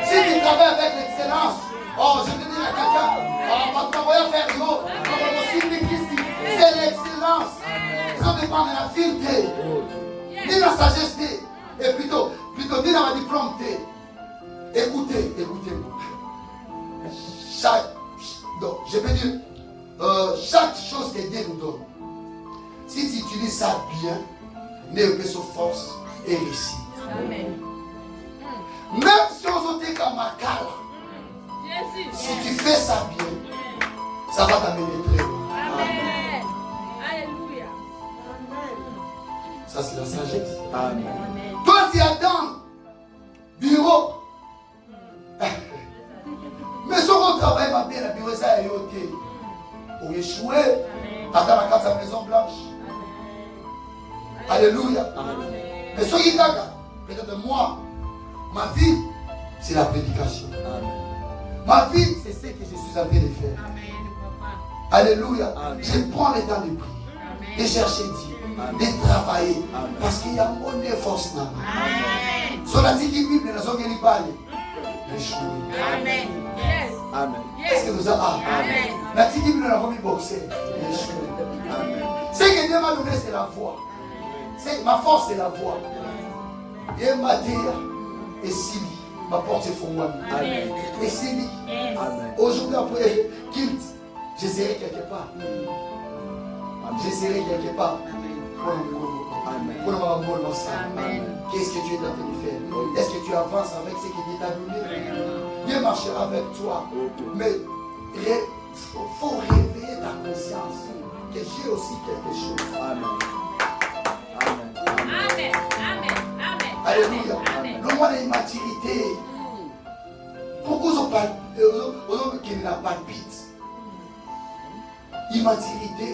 [SPEAKER 2] Si tu travailles avec l'excellence, oh, je veux dire à quelqu'un, c'est l'excellence. Ça dépend de la vérité, ni la sagesse, et plutôt ni la diplôme. Écoutez-moi. Donc, je veux dire, chaque chose que Dieu nous donne, si tu utilises ça bien, ne peut se force et réussir.
[SPEAKER 3] Amen.
[SPEAKER 2] Même si on était comme Makala, si tu fais ça bien, ça va t'amener très loin.
[SPEAKER 3] Amen. Alléluia.
[SPEAKER 2] Ça, c'est la sagesse.
[SPEAKER 4] Amen.
[SPEAKER 2] Toi, tu attends, bureau. Mais si on travaille ma bien, le bureau, ça a été. Pour échouer, attends la carte à la Maison Blanche. Alléluia. Mais soyez d'accord. Peut-être moi, ma vie, c'est la prédication. Ma vie, c'est ce que je suis en train de faire. Alléluia. Je prends le temps de prier, de chercher Dieu, de travailler. Parce qu'il y a mon force là. Sur la petite Bible, nous avons gagné par
[SPEAKER 3] Amen. Yes.
[SPEAKER 4] Amen.
[SPEAKER 2] Est-ce que vous avez
[SPEAKER 3] Amen.
[SPEAKER 2] la petite Bible, nous avons mis boxer. Ce que Dieu m'a donné, c'est la foi. Ma force, c'est la voix. Et Matéa et Sili, ma porte est pour
[SPEAKER 4] Amen.
[SPEAKER 2] Et Sili,
[SPEAKER 4] Amen.
[SPEAKER 2] aujourd'hui après Kilt, je serai quelque part. Je serai quelque part. Pour
[SPEAKER 4] Amen.
[SPEAKER 2] Qu'est-ce que tu es en train de faire? Est-ce que tu avances avec ce que Dieu t'a donné? Dieu marchera avec toi. Mais il faut réveiller ta conscience que j'ai aussi quelque chose.
[SPEAKER 4] Amen.
[SPEAKER 3] Amen. Amen. Amen.
[SPEAKER 2] Alléluia.
[SPEAKER 3] Amen.
[SPEAKER 2] Le mois d'immaturité. Pourquoi on qui n'a pas de bite? Immaturité.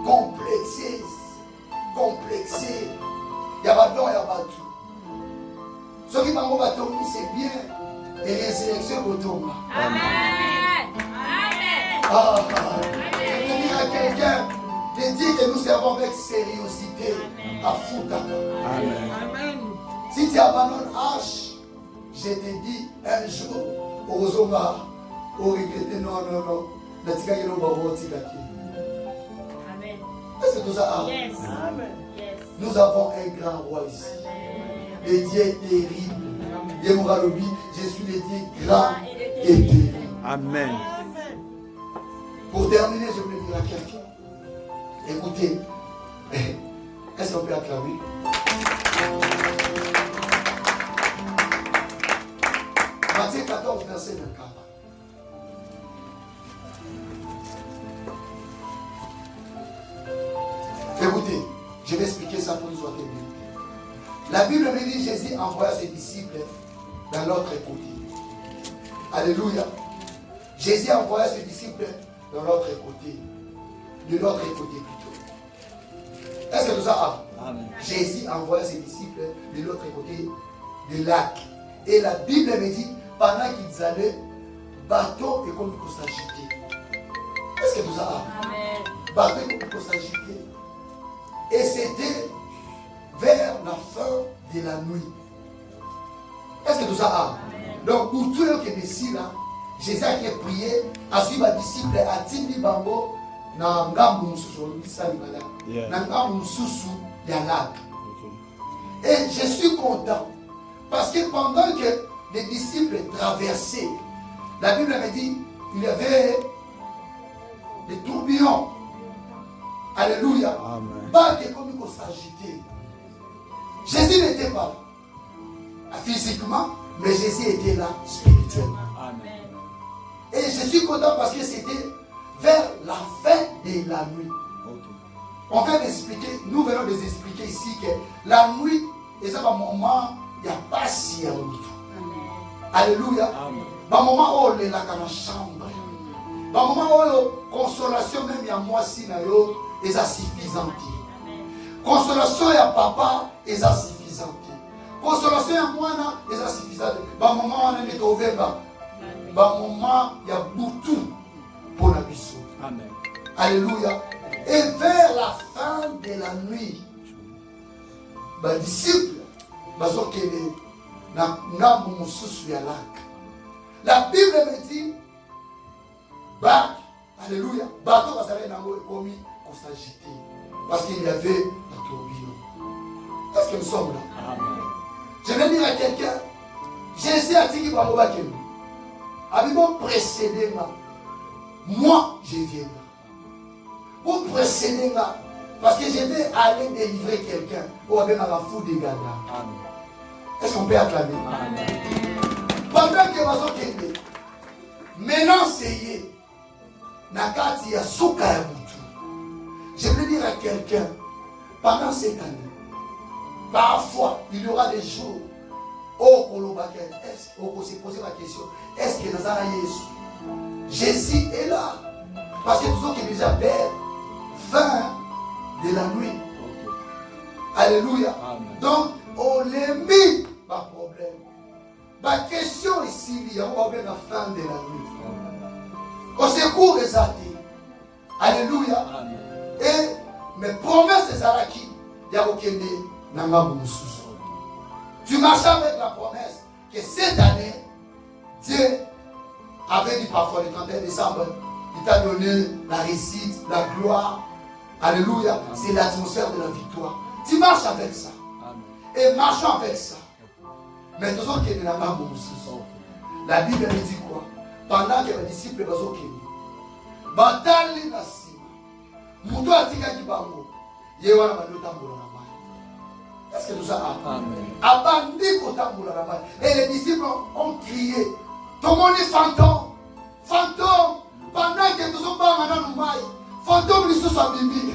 [SPEAKER 2] Complexé. Il y a pas de don, il y a pas de tout. Ce qui m'a dit, c'est bien. et résurrection au tombe.
[SPEAKER 3] Amen. Amen.
[SPEAKER 2] Ah, je veux dire à quelqu'un de dire que nous servons avec sérieuxité à Foutaka.
[SPEAKER 4] Amen.
[SPEAKER 2] Si tu abandonnes H, je te dis un jour, au Zoma, au regretter, non. Natika yelo babo tikaki.
[SPEAKER 3] Amen.
[SPEAKER 2] Est-ce que tout ça a?
[SPEAKER 3] Yes. Yes.
[SPEAKER 2] Nous avons un grand roi ici. Le Dieu est terrible. Dieu Mouralobi, je suis le Dieu grand et terrible.
[SPEAKER 4] Amen.
[SPEAKER 2] Pour terminer, je voulais dire à quelqu'un. Écoutez, est-ce qu'on peut acclamer? Matthieu 14, verset 24. Écoutez, je vais expliquer ça pour nous autres. La Bible me dit Jésus envoya ses disciples dans l'autre côté. Alléluia. Jésus envoya ses disciples dans l'autre côté. De l'autre côté plutôt. Est-ce que tout ça a?
[SPEAKER 4] Amen.
[SPEAKER 2] Jésus envoya ses disciples de l'autre côté du lac. Et la Bible me dit, pendant qu'ils allaient, bateau et comme pour s'agiter. Est-ce que tout ça a?
[SPEAKER 3] Amen.
[SPEAKER 2] Bateau et comme pour s'agiter. Et c'était vers la fin de la nuit. Est-ce que tout ça a? Donc, pour tout le qui est ici, là, Jésus a prié, a suivi les disciples, a tindi bango, na ngambu mususu,
[SPEAKER 4] Yeah.
[SPEAKER 2] na ngambu mususu, ya lac. Et je suis content, parce que pendant que les disciples traversaient, la Bible me dit, il y avait des tourbillons. Alléluia.
[SPEAKER 4] Amen.
[SPEAKER 2] Pas que comme il faut s'agiter. Jésus n'était pas là, physiquement, mais Jésus était là spirituellement.
[SPEAKER 4] Amen.
[SPEAKER 2] Et je suis content parce que c'était vers la fin de la nuit.
[SPEAKER 4] Ok.
[SPEAKER 2] On vient d'expliquer, nous venons de expliquer ici que la nuit, et ça, un moment, il n'y a pas si longtemps. Alléluia.
[SPEAKER 4] Amen.
[SPEAKER 2] Un moment où on est là dans la chambre. Un moment où consolation, même il y a moi si, est suffisante. Consolation, il y a papa, est suffisante. Consolation, il y a moi, est suffisante. Un moment où on est au Vemba. Un moment, il y a beaucoup pour la mission.
[SPEAKER 4] Amen.
[SPEAKER 2] Alléluia. Et vers la fin de la nuit, les disciples, la Bible me dit, alléluia, bateau va s'arrêter dans l'eau et commis qu'on s'agiter. Parce qu'il y avait un tourbillon. Est-ce que nous sommes là?
[SPEAKER 4] Amen.
[SPEAKER 2] Je vais dire à quelqu'un, Jésus a dit qu'il va mourir. Avez-vous précédé moi, je viens là. Vous précédez là. Parce que je vais aller délivrer quelqu'un. Ou avec la foule des gars.
[SPEAKER 4] Amen.
[SPEAKER 2] Est-ce qu'on peut acclamer?
[SPEAKER 4] Amen.
[SPEAKER 2] Pendant que vous avez maintenant, c'est Nakati ya souka ya mutu. Je veux dire à quelqu'un, pendant cette année, parfois, il y aura des jours où on se poser la question, est-ce que nous avons Jésus est là? Parce que nous sommes déjà vers fin de la nuit.
[SPEAKER 4] Ok.
[SPEAKER 2] Alléluia.
[SPEAKER 4] Amen.
[SPEAKER 2] Donc, on les mis, pas de problème. Ma question ici, il y a un problème à la fin de la nuit. Au secours des athées. Alléluia.
[SPEAKER 4] Amen.
[SPEAKER 2] Et mes promesses, c'est ça qui il y a aucun Nanga. Tu marches avec la promesse que cette année, Dieu avait dit parfois le 31 décembre, il t'a donné la réussite, la gloire. Alléluia. C'est l'atmosphère de la victoire. Tu marches avec ça.
[SPEAKER 4] Amen.
[SPEAKER 2] Et marchons avec ça. Mais tout ce qui est dans la la Bible me dit quoi? Pendant que les disciples sont venus, Batali Nassima, Moutou Atika Kibango, Yewana Manu Tamboula Nama. Est-ce que tout ça a?
[SPEAKER 4] Amen.
[SPEAKER 2] Abandi Kotamboula Nama. Et les disciples ont crié, Tomoni fantôme, fantôme, pendant que nous sommes pas maintenant nous mailles, fantôme nous sommes bimbi.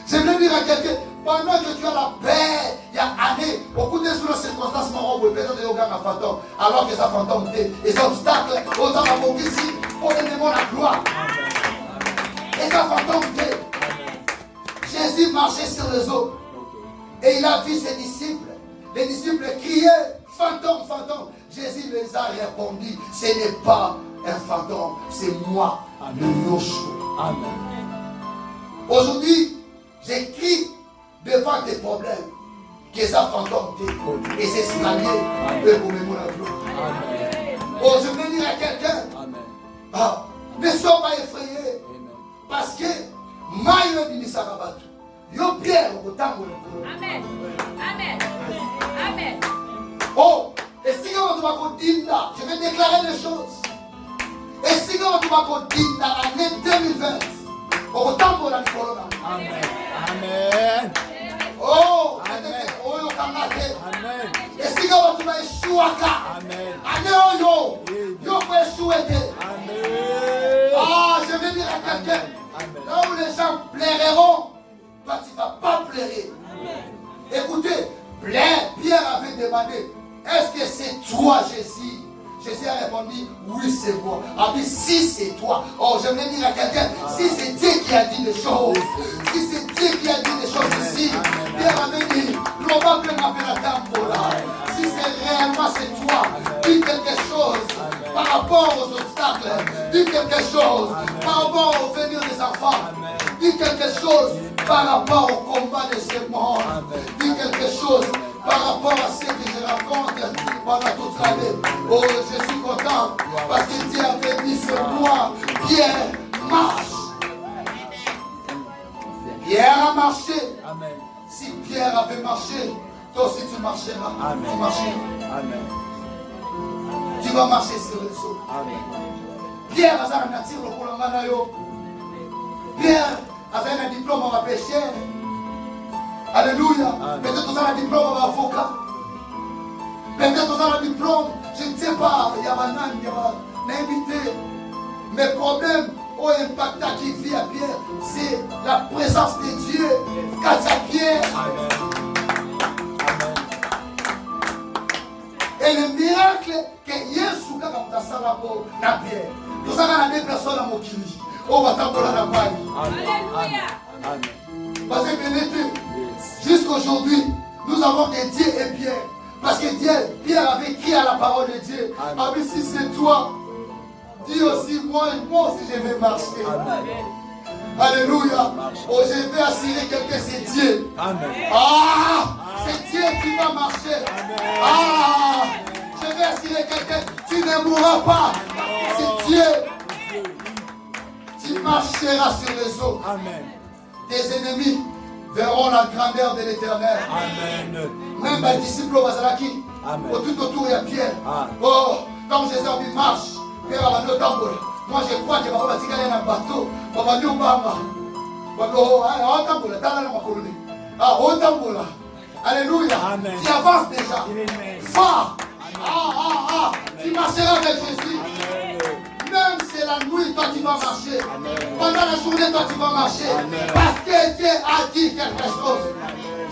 [SPEAKER 2] Je veux dire à quelqu'un, pendant que tu as la paix, il y a année, beaucoup de circonstances m'ont peut-être de un fantôme, alors que ça fantôme était, les obstacles, autant la ici, pour donner la gloire. Et ça fantôme était. Jésus marchait sur les eaux. Et il a vu ses disciples. Les disciples criaient, fantôme, fantôme. Jésus les a répondu, ce n'est pas un fantôme, c'est moi, le Yoshua.
[SPEAKER 4] Amen.
[SPEAKER 2] Aujourd'hui, j'écris devant tes problèmes que ça fantôme t'est. Et c'est escalier, eux pour me la gloire.
[SPEAKER 4] Amen.
[SPEAKER 2] Oh, je veux dire à quelqu'un,
[SPEAKER 4] Amen.
[SPEAKER 2] ne sois pas effrayé.
[SPEAKER 4] Amen.
[SPEAKER 2] Parce que, maille du Nisarabatu, yo pierre au temps.
[SPEAKER 3] Amen. Amen. Amen.
[SPEAKER 2] Oh, et si on va dire là, je vais déclarer des choses. Et si on va dire dans l'année 2020, au temps pour la corona.
[SPEAKER 4] Amen. Amen.
[SPEAKER 2] Oh,
[SPEAKER 4] Amen.
[SPEAKER 2] oh, yo kamate.
[SPEAKER 4] Amen.
[SPEAKER 2] Et si on va échouer,
[SPEAKER 4] Amen.
[SPEAKER 2] année yo peut échouer.
[SPEAKER 4] Amen.
[SPEAKER 2] Ah, je vais dire à quelqu'un,
[SPEAKER 4] Amen.
[SPEAKER 2] là où les gens plairont, toi tu ne vas pas plairer. Écoutez, Pierre avait demandé, est-ce que c'est toi Jésus? Jésus a répondu, oui c'est moi. Ah mais si c'est toi, oh je vais dire à quelqu'un, si c'est Dieu qui a dit des choses, si c'est Dieu qui a dit des choses ici, Pierre avait dit, probablement que la tambola, si c'est réellement c'est toi, dis quelque chose par rapport aux obstacles, dis quelque chose par rapport au venir des enfants, dis quelque chose par rapport au combat de ce monde, dis quelque chose par rapport à ce que je raconte pendant toute l'année. Oh, je suis content parce que Dieu avait dit c'est moi, Pierre marche. Pierre a marché.
[SPEAKER 4] Amen.
[SPEAKER 2] Si Pierre avait marché, toi aussi tu marcheras.
[SPEAKER 4] Amen.
[SPEAKER 2] Tu marcheras.
[SPEAKER 4] Amen.
[SPEAKER 2] Tu vas marcher sur les eaux.
[SPEAKER 4] Amen.
[SPEAKER 2] Pierre a un nature pour le Pierre a un diplôme en péché. Alléluia. Peut-être que tu as un diplôme en avocat. Peut-être que tu as un diplôme, je ne sais pas, il y a un invité. Mais le problème, au impact qui vit à Pierre, c'est la présence de Dieu. Quand à Pierre.
[SPEAKER 4] Amen.
[SPEAKER 2] Et le miracle que Yesu a fait dans Pierre. Nous avons des personnes à Mokili. On va t'appeler la paille.
[SPEAKER 3] Alléluia.
[SPEAKER 4] Amen.
[SPEAKER 2] Parce que bien été, jusqu'aujourd'hui, nous avons que Dieu et Pierre. Parce que Pierre avait crié à la parole de Dieu. Ah mais si c'est toi, dis aussi moi aussi je vais marcher.
[SPEAKER 4] Amen.
[SPEAKER 2] Alléluia. Oh, je vais assurer quelqu'un, c'est Dieu.
[SPEAKER 4] Amen.
[SPEAKER 2] Ah, c'est Dieu qui va marcher. Ah, je vais assurer quelqu'un, tu ne mourras pas. C'est Dieu. Tu marcheras sur les eaux.
[SPEAKER 4] Amen.
[SPEAKER 2] Tes ennemis verront la grandeur de l'Éternel.
[SPEAKER 4] Amen.
[SPEAKER 2] Même les disciples au Bazalaki,
[SPEAKER 4] Amen.
[SPEAKER 2] tout autour il y a Pierre.
[SPEAKER 4] Ah.
[SPEAKER 2] Oh, comme Jésus a dit marche, Pierre a dit au tambour. Moi je crois que Baba va tirer un bateau. Baba dit au Bama. Baba, au tambour, t'as la colonne. Ah, au tambour. Alléluia.
[SPEAKER 4] Amen.
[SPEAKER 2] Tu avances déjà.
[SPEAKER 4] Amen.
[SPEAKER 2] Va. Tu marcheras avec Jésus.
[SPEAKER 4] Amen.
[SPEAKER 2] Même si c'est la nuit, toi tu vas marcher.
[SPEAKER 4] Amen.
[SPEAKER 2] Pendant la journée, toi tu vas marcher.
[SPEAKER 4] Amen.
[SPEAKER 2] Parce que Dieu a dit quelque chose.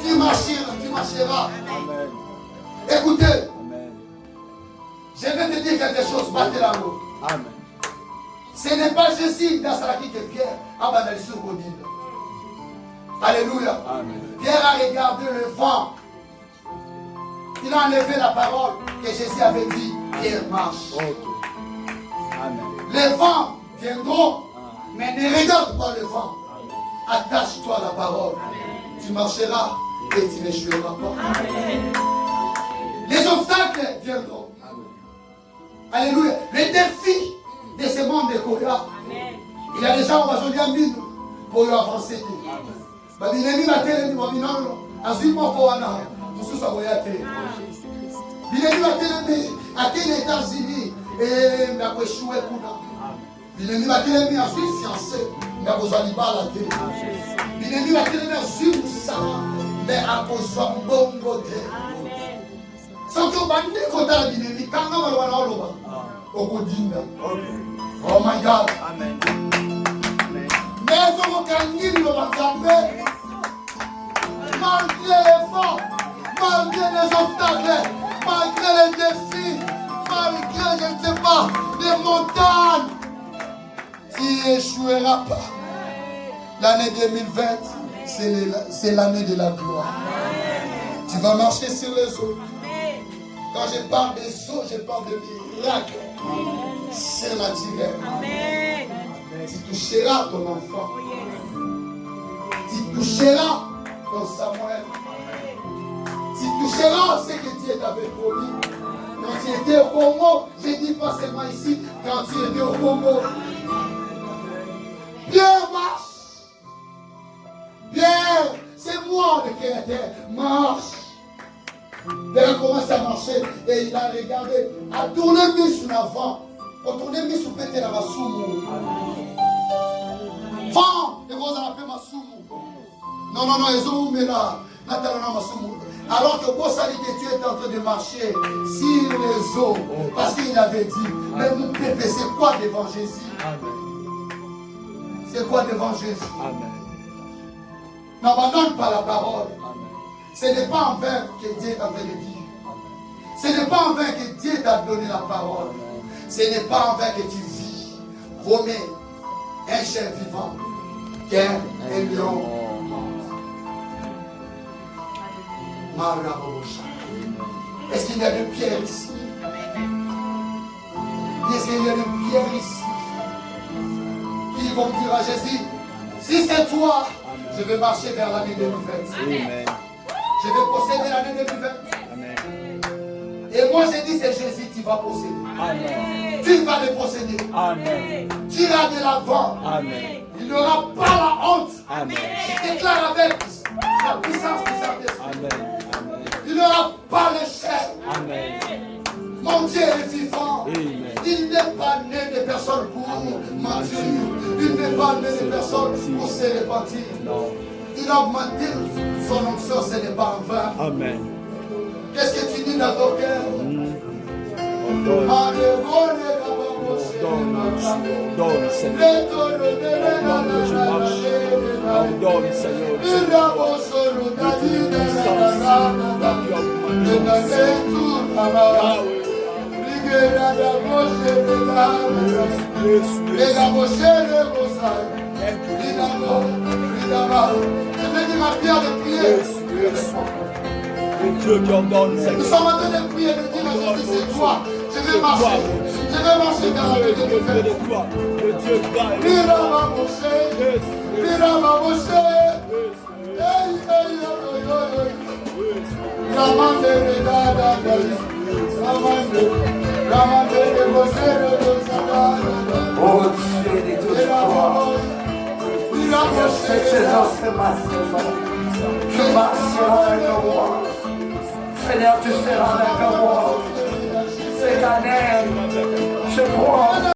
[SPEAKER 2] Tu marcheras.
[SPEAKER 4] Amen.
[SPEAKER 2] Écoutez,
[SPEAKER 4] Amen.
[SPEAKER 2] je vais te dire quelque chose. Battez la roue.
[SPEAKER 4] Amen.
[SPEAKER 2] Ce n'est pas Jésus dans Saraki que Pierre a banalisé sur Godin. Alléluia.
[SPEAKER 4] Amen.
[SPEAKER 2] Pierre a regardé le vent. Il a enlevé la parole que Jésus avait dit. Pierre marche.
[SPEAKER 4] Ok. Amen.
[SPEAKER 2] Les vents viendront.
[SPEAKER 4] Ah.
[SPEAKER 2] Mais ne regarde pas le vent. Attache-toi à la parole. Tu marcheras et tu n'échoueras pas. Les obstacles viendront. Alléluia. Les défis de ce monde de Koya. Il y a des gens qui vont dire mine pour avancer. L'ennemi va télé, il va dire non, non. Azimon pour Wana. Moussou ça va y aller. L'ennemi va télé, à quel États-Unis et il va échouer. L'ennemi va télé, il a fiancé. Il a besoin de balle à télé. L'ennemi va télé, il a sur ça. Mais à besoin de bon côté. Sans que vous bandez contre l'ennemi, quand on va le voir au Kodinda. Oh my God.
[SPEAKER 4] Amen.
[SPEAKER 2] Mais on va gagner le Bagambé. Malgré les vents, malgré les obstacles, malgré les défis, malgré, je ne sais pas, les montagnes, tu n'échoueras pas. L'année 2020, c'est l'année de la gloire. Tu vas marcher sur les eaux. Quand je parle des eaux, je parle de miracles surnaturels.
[SPEAKER 3] Amen.
[SPEAKER 2] Tu toucheras ton enfant. Tu toucheras ton Samuel. Tu toucheras ce que Dieu t'avait promis. Quand tu étais au Congo, je dis pas seulement ici, quand tu étais au Congo. Pierre marche. Pierre, c'est moi le créateur. Marche. Pierre commence à marcher et il a regardé, a tourné mis sur l'avant. A tourné mis sur pété la masumu. Femme, et vous en appelez masumu. Non, ils ont mis là. Alors que Bossali que tu es en train de marcher sur les eaux, parce qu'il avait dit, mais mon pépé, c'est quoi devant Jésus? C'est quoi devant Jésus? N'abandonne pas la parole. Ce n'est pas en vain que Dieu est en train de dire. Ce n'est pas en vain que Dieu t'a donné la parole. Ce n'est pas en vain que tu vis. Vaut mieux un chien vivant qu'un lion. Est-ce qu'il y a de pierre ici? Est-ce qu'il y a de pierre ici? Qui vont dire à Jésus, si c'est toi, je vais marcher vers l'année 2020.
[SPEAKER 4] Amen.
[SPEAKER 2] Je vais posséder l'année 2020.
[SPEAKER 4] Amen.
[SPEAKER 2] Et moi je dis, c'est Jésus qui va posséder.
[SPEAKER 4] Amen.
[SPEAKER 2] Tu vas le posséder.
[SPEAKER 4] Amen.
[SPEAKER 2] Tu iras de l'avant.
[SPEAKER 4] Amen.
[SPEAKER 2] Il n'aura pas la honte.
[SPEAKER 4] Amen.
[SPEAKER 2] Je déclare avec la puissance du Saint-Esprit.
[SPEAKER 4] Amen.
[SPEAKER 2] Il n'aura pas le chef.
[SPEAKER 4] Amen.
[SPEAKER 2] Mon Dieu est vivant.
[SPEAKER 4] Amen.
[SPEAKER 2] Il n'est pas né de personne pour mentir. Il n'est pas né de personne pour se repentir.
[SPEAKER 4] Non.
[SPEAKER 2] Il a augmenté son onction, ce n'est pas en vain.
[SPEAKER 4] Amen.
[SPEAKER 2] Qu'est-ce que tu dis dans ton cœur?
[SPEAKER 4] Donne, Seigneur. Ordonne, je marche. Ordonne, Seigneur.
[SPEAKER 2] Je vais dire ma prière de prier.
[SPEAKER 4] Dieu qui ordonne,
[SPEAKER 2] Nous
[SPEAKER 4] Seigneur.
[SPEAKER 2] sommes en train de prier, de dire à Jésus, c'est toi. Je vais marcher. Je vais marcher vers la vie de
[SPEAKER 4] Dieu
[SPEAKER 2] Dieu.
[SPEAKER 4] de toi. Que Dieu gagne.
[SPEAKER 2] Mira ma moché. Mira ma moché. Ramande de dada dada. Ramande de moché de dosada.
[SPEAKER 6] Oh Dieu de toute foi, cette saison se masse. Je marcherai avec moi. Seigneur, tu seras avec moi. Cette année, je crois.